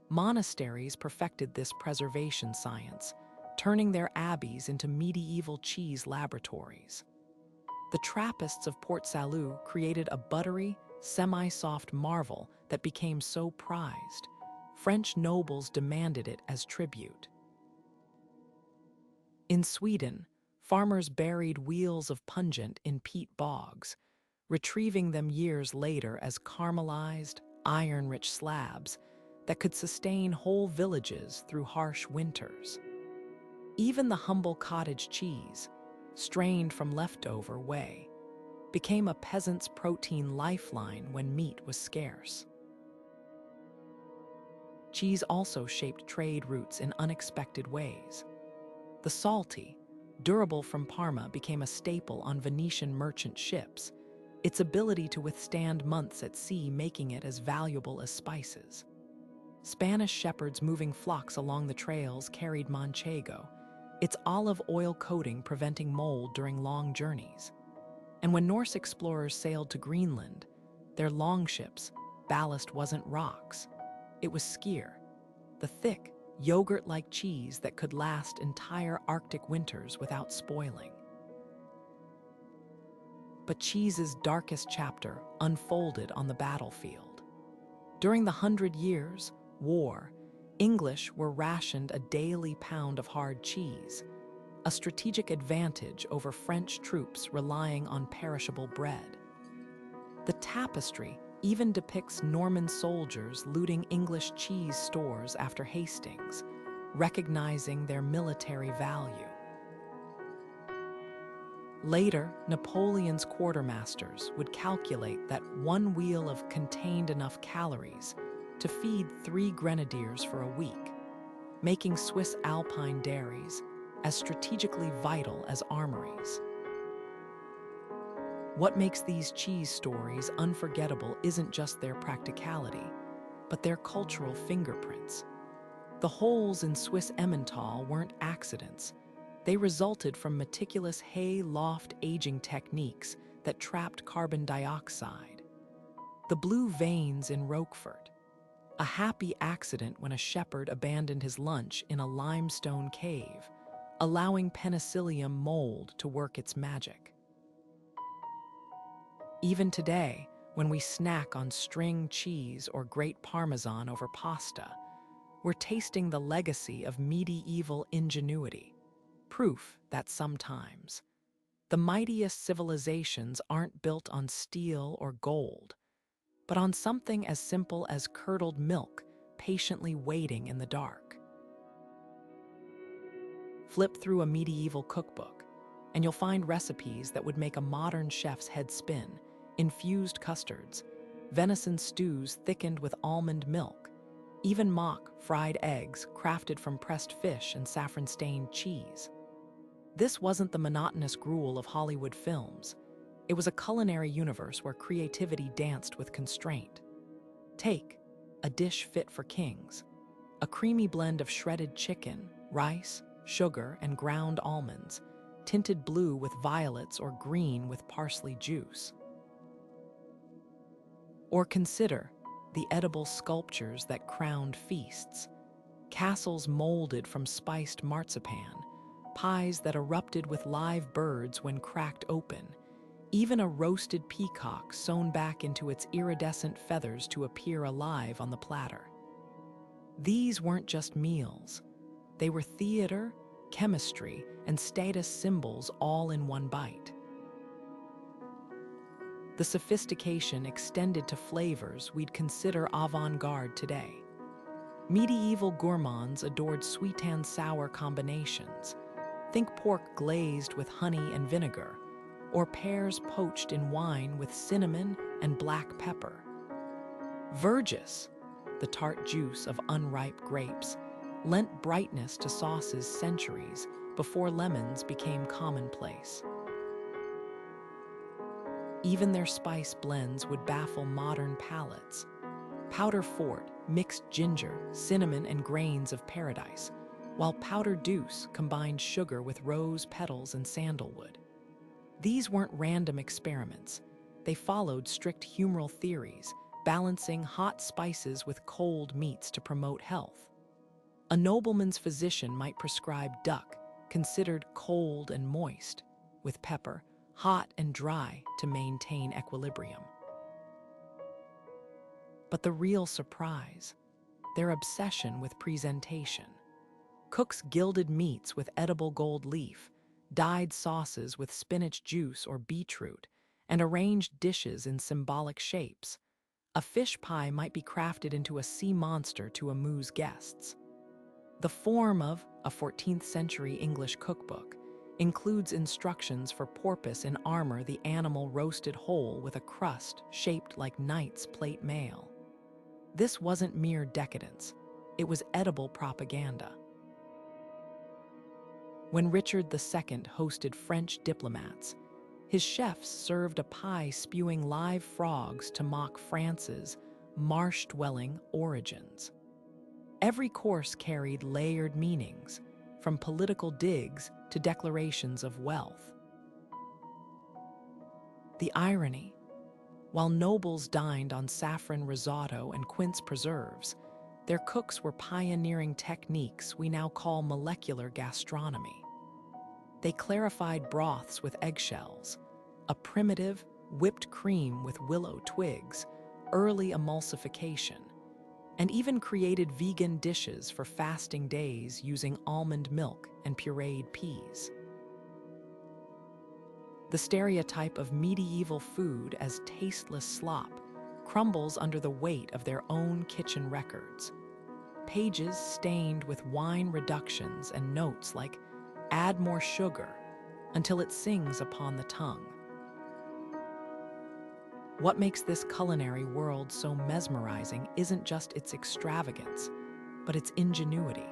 Monasteries perfected this preservation science, turning their abbeys into medieval cheese laboratories. The Trappists of Port Salut created a buttery, semi-soft marvel that became so prized, French nobles demanded it as tribute. In Sweden, farmers buried wheels of pungent in peat bogs, retrieving them years later as caramelized, iron-rich slabs that could sustain whole villages through harsh winters. Even the humble cottage cheese, strained from leftover whey, became a peasant's protein lifeline when meat was scarce. Cheese also shaped trade routes in unexpected ways. The salty, durable from Parma became a staple on Venetian merchant ships, its ability to withstand months at sea making it as valuable as spices. Spanish shepherds moving flocks along the trails carried manchego, its olive oil coating preventing mold during long journeys. And when Norse explorers sailed to Greenland, their longships' ballast wasn't rocks, it was skyr, the thick, yogurt-like cheese that could last entire Arctic winters without spoiling. But cheese's darkest chapter unfolded on the battlefield. During the 100 Years' War, English were rationed a daily pound of hard cheese, a strategic advantage over French troops relying on perishable bread. The tapestry even depicts Norman soldiers looting English cheese stores after Hastings, recognizing their military value. Later, Napoleon's quartermasters would calculate that one wheel of contained enough calories to feed 3 grenadiers for a week, making Swiss Alpine dairies as strategically vital as armories. What makes these cheese stories unforgettable isn't just their practicality, but their cultural fingerprints. The holes in Swiss Emmental weren't accidents. They resulted from meticulous hay loft aging techniques that trapped carbon dioxide. The blue veins in Roquefort, a happy accident when a shepherd abandoned his lunch in a limestone cave, allowing penicillium mold to work its magic. Even today, when we snack on string cheese or great Parmesan over pasta, we're tasting the legacy of medieval ingenuity, proof that sometimes the mightiest civilizations aren't built on steel or gold, but on something as simple as curdled milk patiently waiting in the dark. Flip through a medieval cookbook, and you'll find recipes that would make a modern chef's head spin: infused custards, venison stews thickened with almond milk, even mock fried eggs crafted from pressed fish and saffron-stained cheese. This wasn't the monotonous gruel of Hollywood films. It was a culinary universe where creativity danced with constraint. Take a dish fit for kings, a creamy blend of shredded chicken, rice, sugar, and ground almonds, tinted blue with violets or green with parsley juice. Or consider the edible sculptures that crowned feasts, castles molded from spiced marzipan, pies that erupted with live birds when cracked open, even a roasted peacock sewn back into its iridescent feathers to appear alive on the platter. These weren't just meals. They were theater, chemistry, and status symbols all in one bite. The sophistication extended to flavors we'd consider avant-garde today. Medieval gourmands adored sweet and sour combinations. Think pork glazed with honey and vinegar, or pears poached in wine with cinnamon and black pepper. Verjuice, the tart juice of unripe grapes, lent brightness to sauces centuries before lemons became commonplace. Even their spice blends would baffle modern palates. Powder fort mixed ginger, cinnamon, and grains of paradise, while powder douce combined sugar with rose petals and sandalwood. These weren't random experiments. They followed strict humoral theories, balancing hot spices with cold meats to promote health. A nobleman's physician might prescribe duck, considered cold and moist, with pepper, hot and dry to maintain equilibrium. But the real surprise, their obsession with presentation. Cooks gilded meats with edible gold leaf, dyed sauces with spinach juice or beetroot, and arranged dishes in symbolic shapes. A fish pie might be crafted into a sea monster to amuse guests. The form of a 14th century English cookbook includes instructions for porpoise in armor, the animal roasted whole with a crust shaped like knight's plate mail. This wasn't mere decadence, it was edible propaganda. When Richard II hosted French diplomats, his chefs served a pie spewing live frogs to mock France's marsh-dwelling origins. Every course carried layered meanings, from political digs to declarations of wealth. The irony: while nobles dined on saffron risotto and quince preserves, their cooks were pioneering techniques we now call molecular gastronomy. They clarified broths with eggshells, a primitive whipped cream with willow twigs, early emulsification, and even created vegan dishes for fasting days using almond milk and pureed peas. The stereotype of medieval food as tasteless slop crumbles under the weight of their own kitchen records. Pages stained with wine reductions and notes like "add more sugar" until it sings upon the tongue. What makes this culinary world so mesmerizing isn't just its extravagance, but its ingenuity.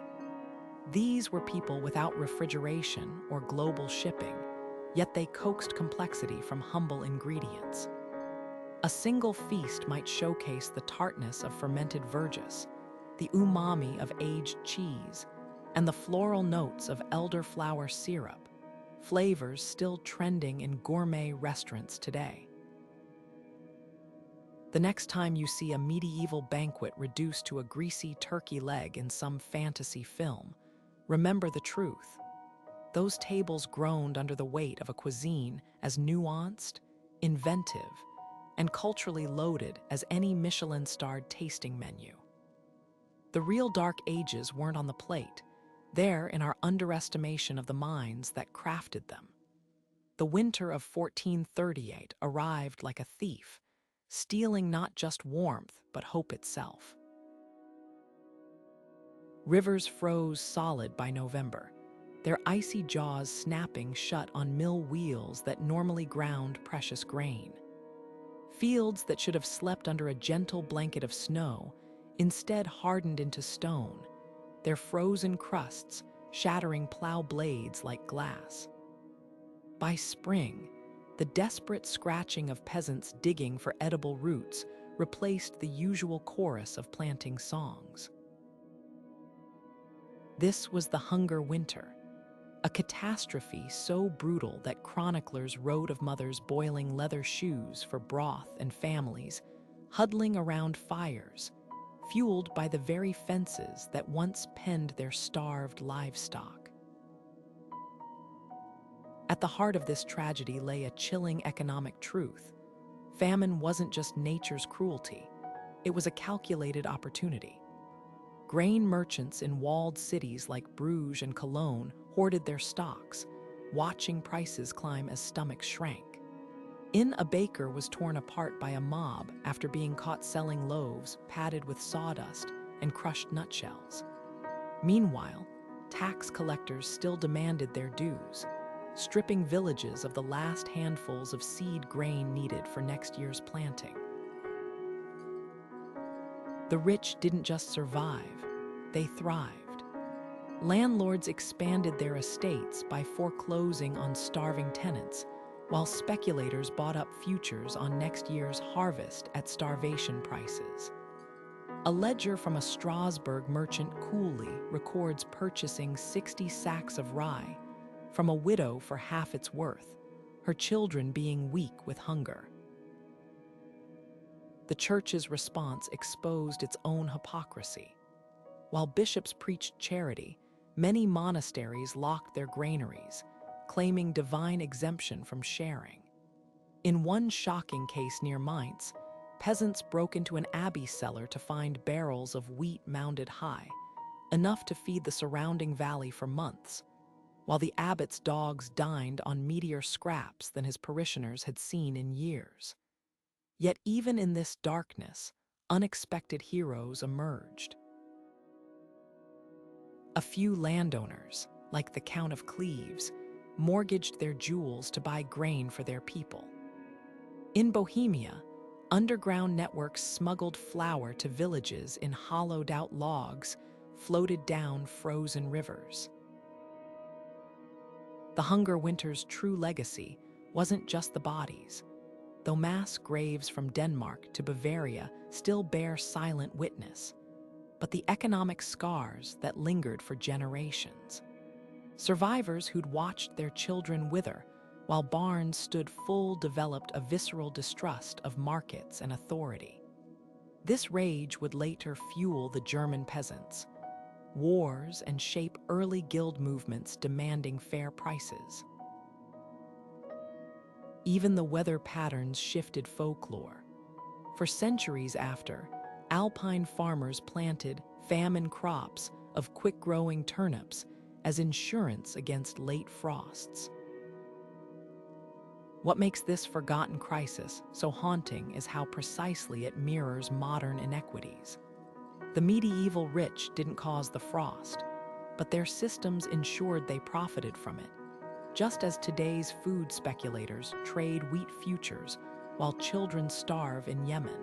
These were people without refrigeration or global shipping, yet they coaxed complexity from humble ingredients. A single feast might showcase the tartness of fermented verjuice, the umami of aged cheese, and the floral notes of elderflower syrup, flavors still trending in gourmet restaurants today. The next time you see a medieval banquet reduced to a greasy turkey leg in some fantasy film, remember the truth. Those tables groaned under the weight of a cuisine as nuanced, inventive, and culturally loaded as any Michelin-starred tasting menu. The real dark ages weren't on the plate, they're in our underestimation of the minds that crafted them. The winter of 1438 arrived like a thief, stealing not just warmth, but hope itself. Rivers froze solid by November, their icy jaws snapping shut on mill wheels that normally ground precious grain. Fields that should have slept under a gentle blanket of snow instead hardened into stone, their frozen crusts shattering plow blades like glass. By spring, the desperate scratching of peasants digging for edible roots replaced the usual chorus of planting songs. This was the hunger winter, a catastrophe so brutal that chroniclers wrote of mothers boiling leather shoes for broth and families huddling around fires, fueled by the very fences that once penned their starved livestock. At the heart of this tragedy lay a chilling economic truth. Famine wasn't just nature's cruelty, it was a calculated opportunity. Grain merchants in walled cities like Bruges and Cologne hoarded their stocks, watching prices climb as stomachs shrank. A baker was torn apart by a mob after being caught selling loaves padded with sawdust and crushed nutshells. Meanwhile, tax collectors still demanded their dues, stripping villages of the last handfuls of seed grain needed for next year's planting. The rich didn't just survive, they thrived. Landlords expanded their estates by foreclosing on starving tenants, while speculators bought up futures on next year's harvest at starvation prices. A ledger from a Strasbourg merchant coolly records purchasing 60 sacks of rye from a widow for half its worth, her children being weak with hunger. The church's response exposed its own hypocrisy. While bishops preached charity, many monasteries locked their granaries, claiming divine exemption from sharing. In one shocking case near Mainz, peasants broke into an abbey cellar to find barrels of wheat mounded high, enough to feed the surrounding valley for months, while the abbot's dogs dined on meatier scraps than his parishioners had seen in years. Yet even in this darkness, unexpected heroes emerged. A few landowners, like the Count of Cleves, mortgaged their jewels to buy grain for their people. In Bohemia, underground networks smuggled flour to villages in hollowed-out logs floated down frozen rivers. The Hunger Winter's true legacy wasn't just the bodies, though mass graves from Denmark to Bavaria still bear silent witness, but the economic scars that lingered for generations. Survivors who'd watched their children wither while barns stood full developed a visceral distrust of markets and authority. This rage would later fuel the German peasants, wars, and shape early guild movements demanding fair prices. Even the weather patterns shifted folklore. For centuries after, Alpine farmers planted famine crops of quick-growing turnips as insurance against late frosts. What makes this forgotten crisis so haunting is how precisely it mirrors modern inequities. The medieval rich didn't cause the frost, but their systems ensured they profited from it, just as today's food speculators trade wheat futures while children starve in Yemen.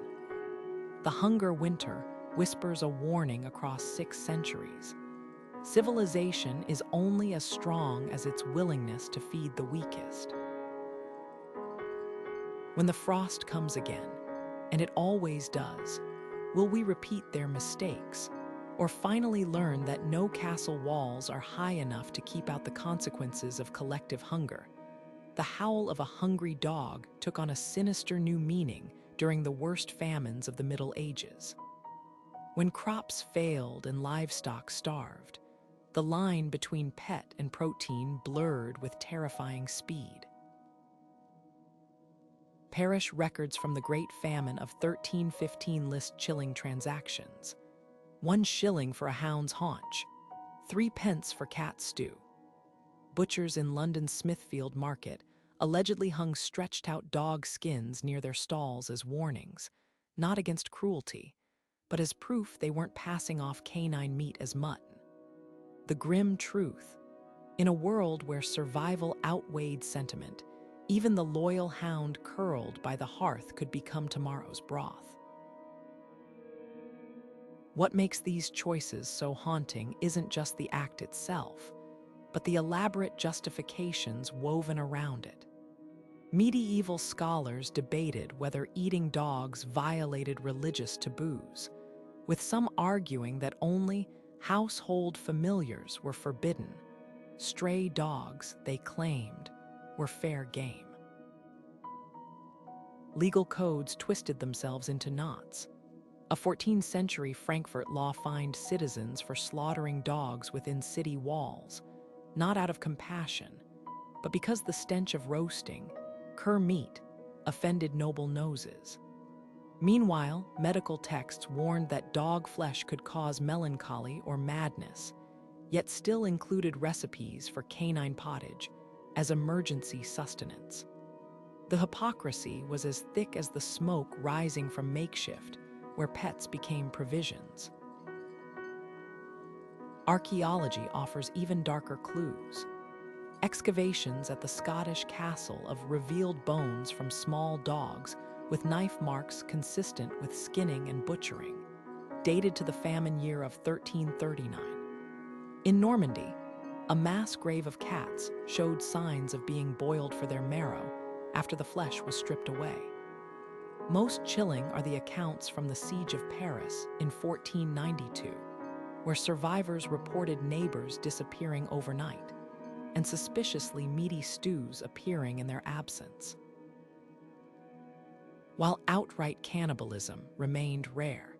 The Hunger Winter whispers a warning across 6 centuries. Civilization is only as strong as its willingness to feed the weakest. When the frost comes again, and it always does, will we repeat their mistakes, or finally learn that no castle walls are high enough to keep out the consequences of collective hunger? The howl of a hungry dog took on a sinister new meaning during the worst famines of the Middle Ages. When crops failed and livestock starved, the line between pet and protein blurred with terrifying speed. Parish records from the Great Famine of 1315 list chilling transactions. 1 shilling for a hound's haunch, 3 pence for cat stew. Butchers in London's Smithfield Market allegedly hung stretched-out dog skins near their stalls as warnings, not against cruelty, but as proof they weren't passing off canine meat as mutton. The grim truth: in a world where survival outweighed sentiment, even the loyal hound curled by the hearth could become tomorrow's broth. What makes these choices so haunting isn't just the act itself, but the elaborate justifications woven around it. Medieval scholars debated whether eating dogs violated religious taboos, with some arguing that only household familiars were forbidden. Stray dogs, they claimed, were fair game. Legal codes twisted themselves into knots. A 14th century Frankfurt law fined citizens for slaughtering dogs within city walls, not out of compassion, but because the stench of roasting, cur meat, offended noble noses. Meanwhile, medical texts warned that dog flesh could cause melancholy or madness, yet still included recipes for canine pottage as emergency sustenance. The hypocrisy was as thick as the smoke rising from makeshift, where pets became provisions. Archaeology offers even darker clues. Excavations at the Scottish castle of revealed bones from small dogs with knife marks consistent with skinning and butchering, dated to the famine year of 1339. In Normandy, a mass grave of cats showed signs of being boiled for their marrow after the flesh was stripped away. Most chilling are the accounts from the Siege of Paris in 1492, where survivors reported neighbors disappearing overnight and suspiciously meaty stews appearing in their absence. While outright cannibalism remained rare,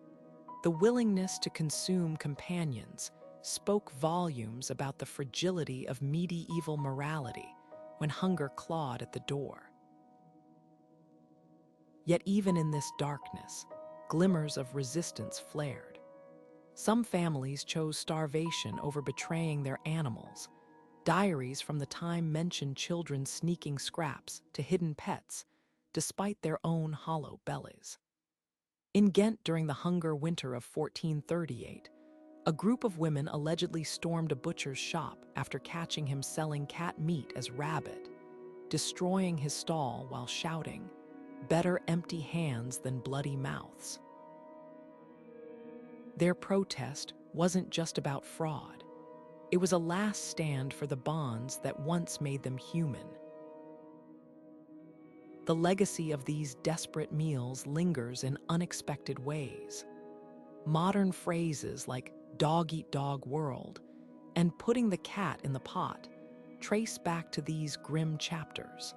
the willingness to consume companions spoke volumes about the fragility of medieval morality when hunger clawed at the door. Yet even in this darkness, glimmers of resistance flared. Some families chose starvation over betraying their animals. Diaries from the time mention children sneaking scraps to hidden pets, despite their own hollow bellies. In Ghent during the hunger winter of 1438, a group of women allegedly stormed a butcher's shop after catching him selling cat meat as rabbit, destroying his stall while shouting, "Better empty hands than bloody mouths." Their protest wasn't just about fraud. It was a last stand for the bonds that once made them human. The legacy of these desperate meals lingers in unexpected ways. Modern phrases like dog-eat-dog world and putting the cat in the pot trace back to these grim chapters.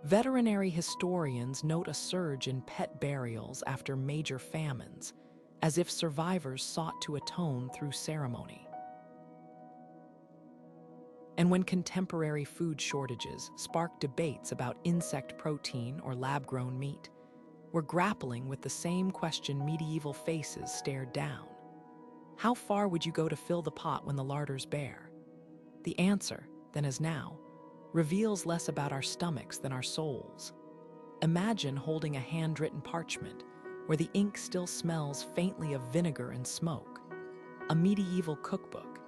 Veterinary historians note a surge in pet burials after major famines, as if survivors sought to atone through ceremony. And when contemporary food shortages spark debates about insect protein or lab-grown meat, we're grappling with the same question medieval faces stared down. How far would you go to fill the pot when the larder's bare? The answer, then as now, reveals less about our stomachs than our souls. Imagine holding a handwritten parchment where the ink still smells faintly of vinegar and smoke. A medieval cookbook,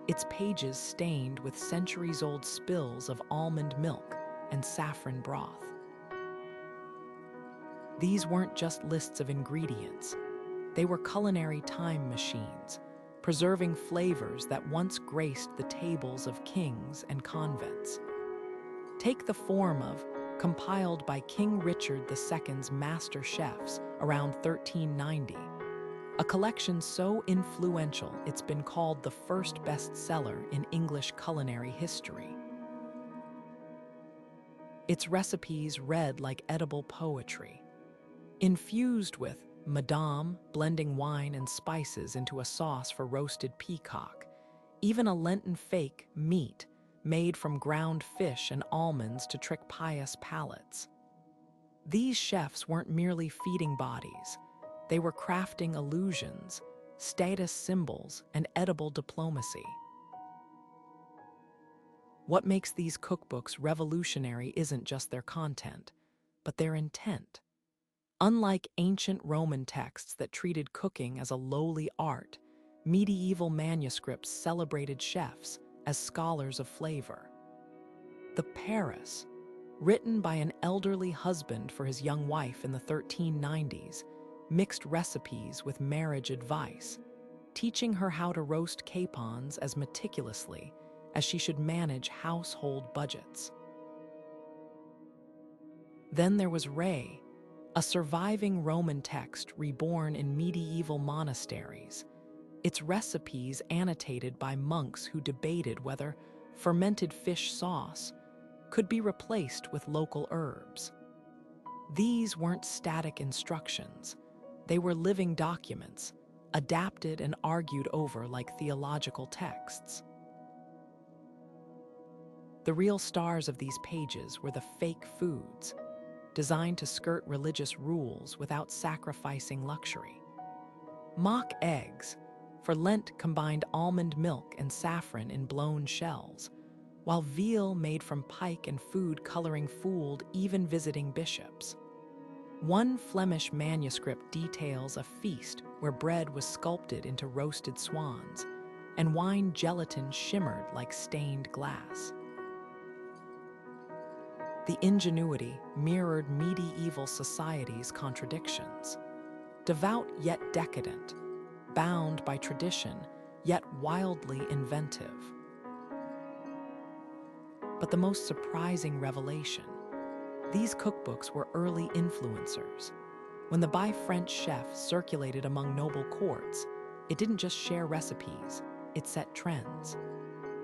its pages stained with centuries-old spills of almond milk and saffron broth. These weren't just lists of ingredients. They were culinary time machines, preserving flavors that once graced the tables of kings and convents. Take the form of, compiled by King Richard II's master chefs around 1390, a collection so influential it's been called the first bestseller in English culinary history. Its recipes read like edible poetry, infused with Madame blending wine and spices into a sauce for roasted peacock, even a Lenten fake meat made from ground fish and almonds to trick pious palates. These chefs weren't merely feeding bodies, they were crafting illusions, status symbols, and edible diplomacy. What makes these cookbooks revolutionary isn't just their content, but their intent. Unlike ancient Roman texts that treated cooking as a lowly art, medieval manuscripts celebrated chefs as scholars of flavor. The Paris, written by an elderly husband for his young wife in the 1390s, mixed recipes with marriage advice, teaching her how to roast capons as meticulously as she should manage household budgets. Then there was Ray, a surviving Roman text reborn in medieval monasteries, its recipes annotated by monks who debated whether fermented fish sauce could be replaced with local herbs. These weren't static instructions. They were living documents, adapted and argued over like theological texts. The real stars of these pages were the fake foods, designed to skirt religious rules without sacrificing luxury. Mock eggs, for Lent, combined almond milk and saffron in blown shells, while veal made from pike and food coloring fooled even visiting bishops. One Flemish manuscript details a feast where bread was sculpted into roasted swans, and wine gelatin shimmered like stained glass. The ingenuity mirrored medieval society's contradictions. Devout yet decadent, bound by tradition yet wildly inventive. But the most surprising revelation, these cookbooks were early influencers. When the by French chef circulated among noble courts, it didn't just share recipes, it set trends.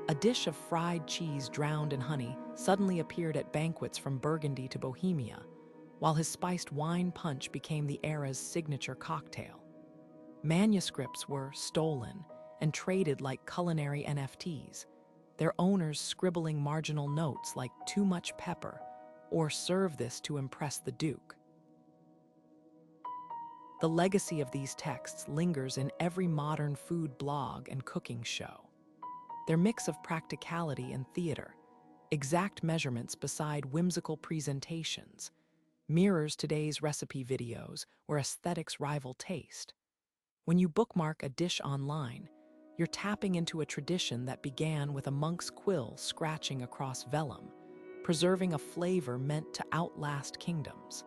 A dish of fried cheese drowned in honey suddenly appeared at banquets from Burgundy to Bohemia, while his spiced wine punch became the era's signature cocktail. Manuscripts were stolen and traded like culinary NFTs, their owners scribbling marginal notes like "too much pepper" or "serve this to impress the Duke." The legacy of these texts lingers in every modern food blog and cooking show. Their mix of practicality and theater, exact measurements beside whimsical presentations, mirrors today's recipe videos where aesthetics rival taste. When you bookmark a dish online, you're tapping into a tradition that began with a monk's quill scratching across vellum, preserving a flavor meant to outlast kingdoms.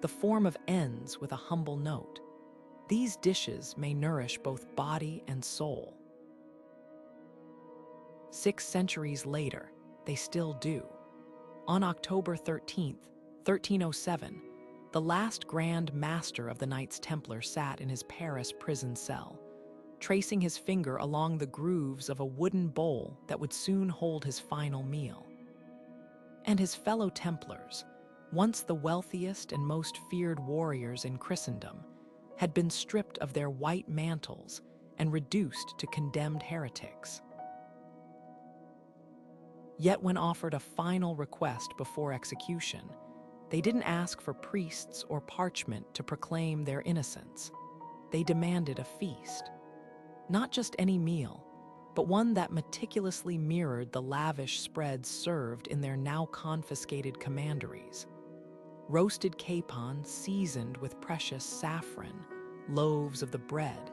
The form of ends with a humble note. These dishes may nourish both body and soul. 6 centuries later, they still do. On October 13th, 1307, the last Grand Master of the Knights Templar sat in his Paris prison cell, tracing his finger along the grooves of a wooden bowl that would soon hold his final meal. And his fellow Templars, once the wealthiest and most feared warriors in Christendom, had been stripped of their white mantles and reduced to condemned heretics. Yet when offered a final request before execution, they didn't ask for priests or parchment to proclaim their innocence. They demanded a feast. Not just any meal, but one that meticulously mirrored the lavish spreads served in their now confiscated commanderies. Roasted capon seasoned with precious saffron, loaves of the bread,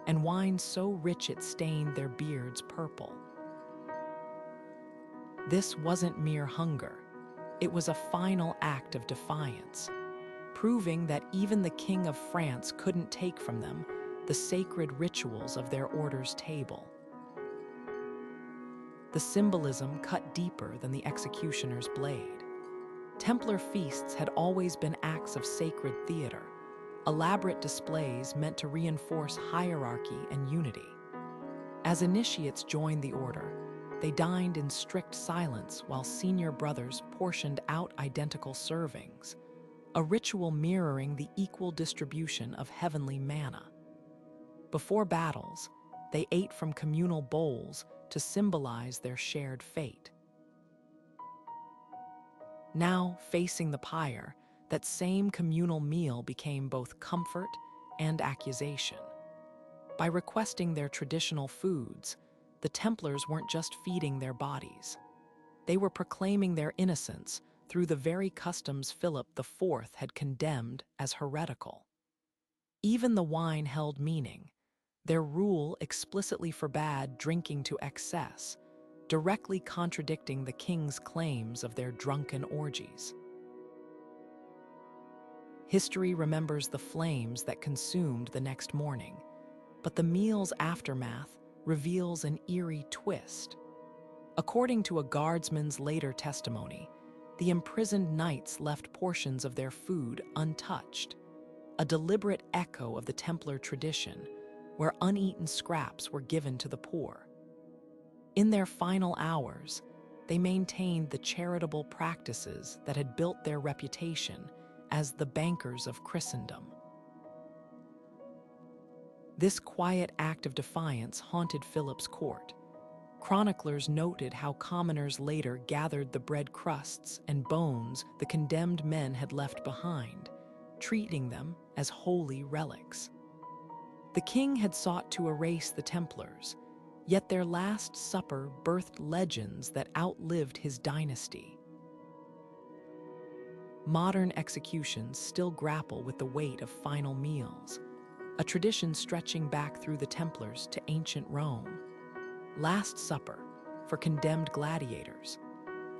and wine so rich it stained their beards purple. This wasn't mere hunger. It was a final act of defiance, proving that even the King of France couldn't take from them the sacred rituals of their order's table. The symbolism cut deeper than the executioner's blade. Templar feasts had always been acts of sacred theater, elaborate displays meant to reinforce hierarchy and unity. As initiates joined the order, they dined in strict silence while senior brothers portioned out identical servings, a ritual mirroring the equal distribution of heavenly manna. Before battles, they ate from communal bowls to symbolize their shared fate. Now, facing the pyre, that same communal meal became both comfort and accusation. By requesting their traditional foods, the Templars weren't just feeding their bodies. They were proclaiming their innocence through the very customs Philip IV had condemned as heretical. Even the wine held meaning. Their rule explicitly forbade drinking to excess, directly contradicting the king's claims of their drunken orgies. History remembers the flames that consumed the next morning, but the meal's aftermath reveals an eerie twist. According to a guardsman's later testimony, the imprisoned knights left portions of their food untouched, a deliberate echo of the Templar tradition, where uneaten scraps were given to the poor. In their final hours, they maintained the charitable practices that had built their reputation as the bankers of Christendom. This quiet act of defiance haunted Philip's court. Chroniclers noted how commoners later gathered the bread crusts and bones the condemned men had left behind, treating them as holy relics. The king had sought to erase the Templars, yet their Last Supper birthed legends that outlived his dynasty. Modern executions still grapple with the weight of final meals, a tradition stretching back through the Templars to ancient Rome. Last Supper for condemned gladiators.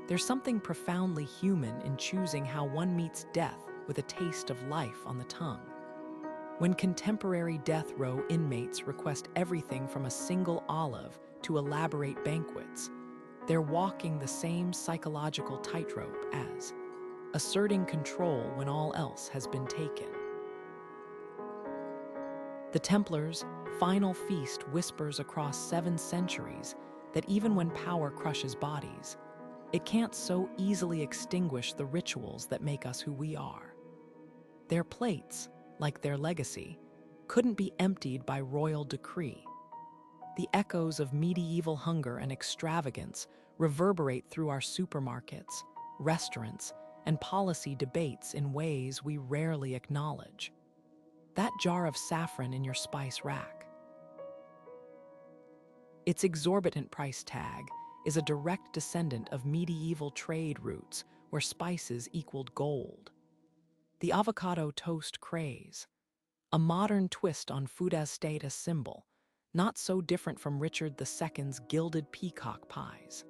There's something profoundly human in choosing how one meets death with a taste of life on the tongue. When contemporary death row inmates request everything from a single olive to elaborate banquets, they're walking the same psychological tightrope as asserting control when all else has been taken. The Templars' final feast whispers across 7 centuries that even when power crushes bodies, it can't so easily extinguish the rituals that make us who we are. Their plates, like their legacy, couldn't be emptied by royal decree. The echoes of medieval hunger and extravagance reverberate through our supermarkets, restaurants, and policy debates in ways we rarely acknowledge. That jar of saffron in your spice rack. Its exorbitant price tag is a direct descendant of medieval trade routes where spices equaled gold. The avocado toast craze, a modern twist on food as status symbol, not so different from Richard II's gilded peacock pies.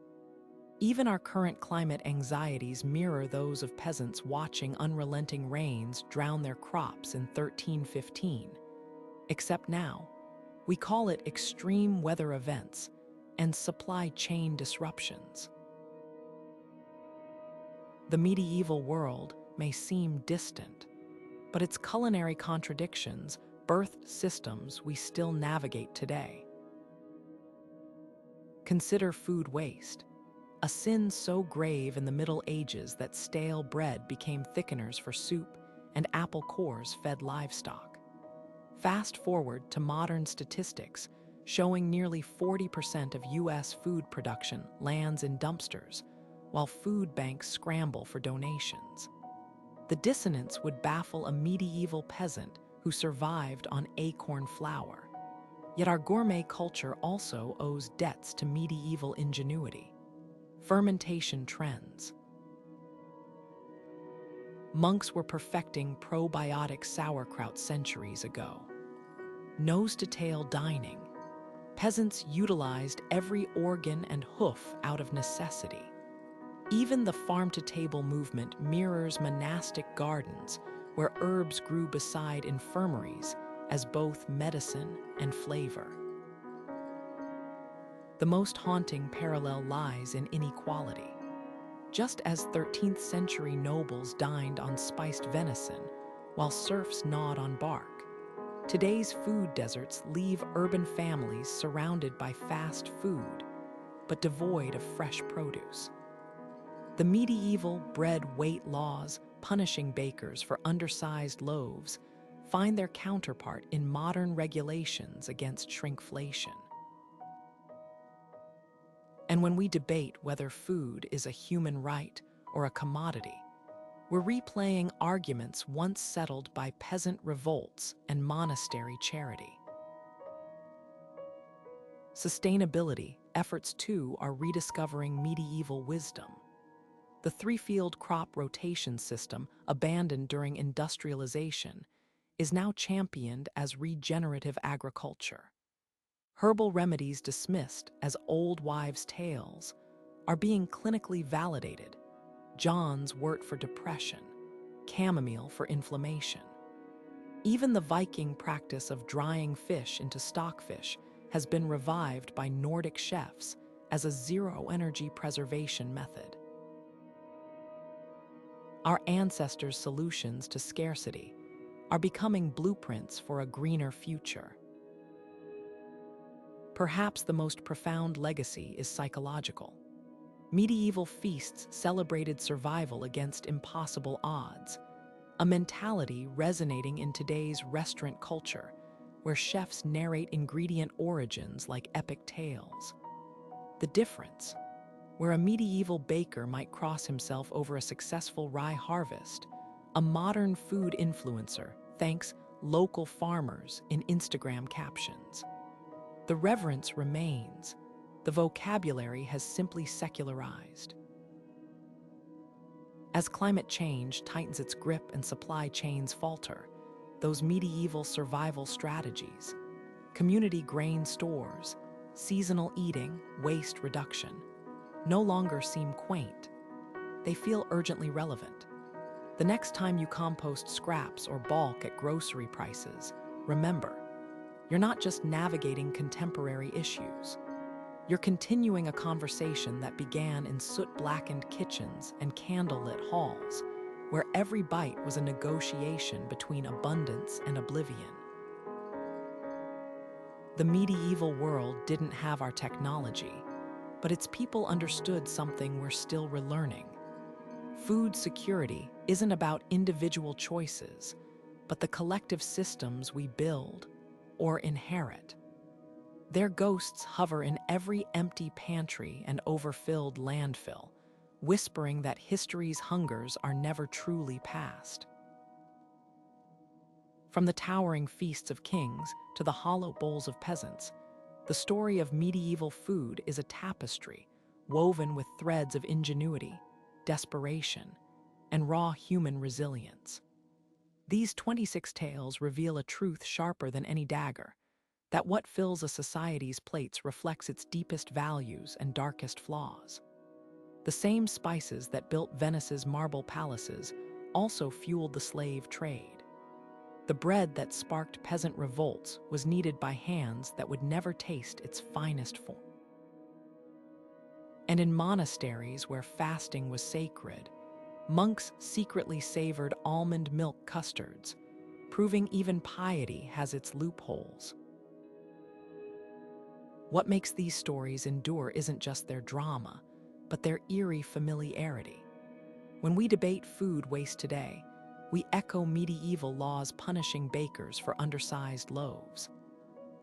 Even our current climate anxieties mirror those of peasants watching unrelenting rains drown their crops in 1315. Except now, we call it extreme weather events and supply chain disruptions. The medieval world may seem distant, but its culinary contradictions birthed systems we still navigate today. Consider food waste, a sin so grave in the Middle Ages that stale bread became thickeners for soup and apple cores fed livestock. Fast forward to modern statistics showing nearly 40% of U.S. food production lands in dumpsters, while food banks scramble for donations. The dissonance would baffle a medieval peasant who survived on acorn flour. Yet our gourmet culture also owes debts to medieval ingenuity. Fermentation trends. Monks were perfecting probiotic sauerkraut centuries ago. Nose-to-tail dining. Peasants utilized every organ and hoof out of necessity. Even the farm-to-table movement mirrors monastic gardens where herbs grew beside infirmaries as both medicine and flavor. The most haunting parallel lies in inequality. Just as 13th century nobles dined on spiced venison, while serfs gnawed on bark, today's food deserts leave urban families surrounded by fast food, but devoid of fresh produce. The medieval bread weight laws punishing bakers for undersized loaves find their counterpart in modern regulations against shrinkflation. And when we debate whether food is a human right or a commodity, we're replaying arguments once settled by peasant revolts and monastery charity. Sustainability efforts, too, are rediscovering medieval wisdom. The three-field crop rotation system, abandoned during industrialization, is now championed as regenerative agriculture. Herbal remedies dismissed as old wives' tales are being clinically validated. John's wort for depression, chamomile for inflammation. Even the Viking practice of drying fish into stockfish has been revived by Nordic chefs as a zero-energy preservation method. Our ancestors' solutions to scarcity are becoming blueprints for a greener future. Perhaps the most profound legacy is psychological. Medieval feasts celebrated survival against impossible odds, a mentality resonating in today's restaurant culture, where chefs narrate ingredient origins like epic tales. The difference, where a medieval baker might cross himself over a successful rye harvest, a modern food influencer thanks local farmers in Instagram captions. The reverence remains. The vocabulary has simply secularized. As climate change tightens its grip and supply chains falter, those medieval survival strategies, community grain stores, seasonal eating, waste reduction, no longer seem quaint. They feel urgently relevant. The next time you compost scraps or balk at grocery prices, remember, you're not just navigating contemporary issues. You're continuing a conversation that began in soot-blackened kitchens and candlelit halls, where every bite was a negotiation between abundance and oblivion. The medieval world didn't have our technology, but its people understood something we're still relearning. Food security isn't about individual choices, but the collective systems we build or inherit. Their ghosts hover in every empty pantry and overfilled landfill, whispering that history's hungers are never truly past. From the towering feasts of kings to the hollow bowls of peasants, the story of medieval food is a tapestry woven with threads of ingenuity, desperation, and raw human resilience. These 26 tales reveal a truth sharper than any dagger, that what fills a society's plates reflects its deepest values and darkest flaws. The same spices that built Venice's marble palaces also fueled the slave trade. The bread that sparked peasant revolts was kneaded by hands that would never taste its finest form. And in monasteries where fasting was sacred, monks secretly savored almond milk custards, proving even piety has its loopholes. What makes these stories endure isn't just their drama, but their eerie familiarity. When we debate food waste today, we echo medieval laws punishing bakers for undersized loaves.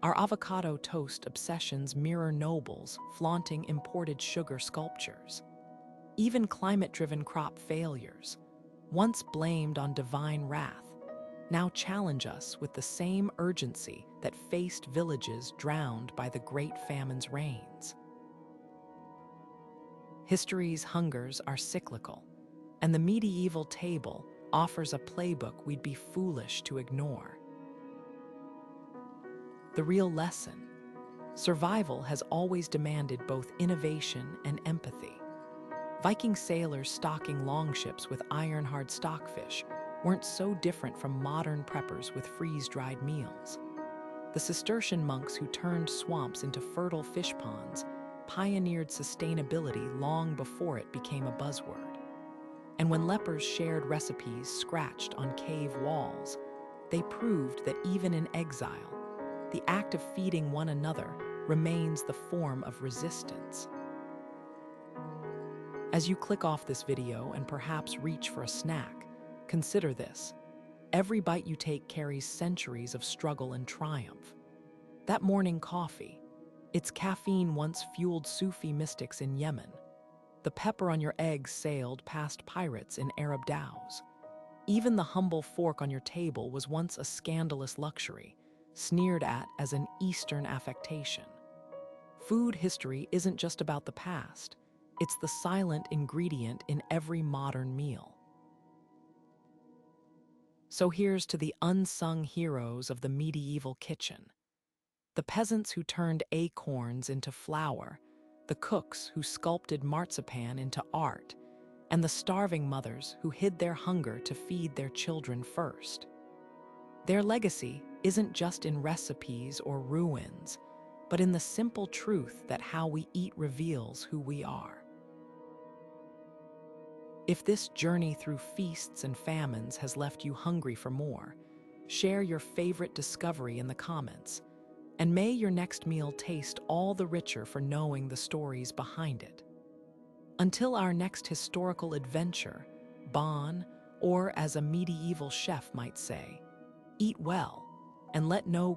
Our avocado toast obsessions mirror nobles flaunting imported sugar sculptures. Even climate-driven crop failures, once blamed on divine wrath, now challenge us with the same urgency that faced villages drowned by the Great Famine's rains. History's hungers are cyclical, and the medieval table offers a playbook we'd be foolish to ignore. The real lesson: survival has always demanded both innovation and empathy. Viking sailors stocking longships with iron-hard stockfish weren't so different from modern preppers with freeze-dried meals. The Cistercian monks who turned swamps into fertile fish ponds pioneered sustainability long before it became a buzzword. And when lepers shared recipes scratched on cave walls, they proved that even in exile, the act of feeding one another remains the form of resistance. As you click off this video and perhaps reach for a snack, consider this: every bite you take carries centuries of struggle and triumph. That morning coffee, its caffeine once fueled Sufi mystics in Yemen. The pepper on your eggs sailed past pirates in Arab dhows. Even the humble fork on your table was once a scandalous luxury, sneered at as an Eastern affectation. Food history isn't just about the past, it's the silent ingredient in every modern meal. So here's to the unsung heroes of the medieval kitchen: the peasants who turned acorns into flour, the cooks who sculpted marzipan into art, and the starving mothers who hid their hunger to feed their children first. Their legacy isn't just in recipes or ruins, but in the simple truth that how we eat reveals who we are. If this journey through feasts and famines has left you hungry for more, share your favorite discovery in the comments, and may your next meal taste all the richer for knowing the stories behind it. Until our next historical adventure, bon, or as a medieval chef might say, eat well and let no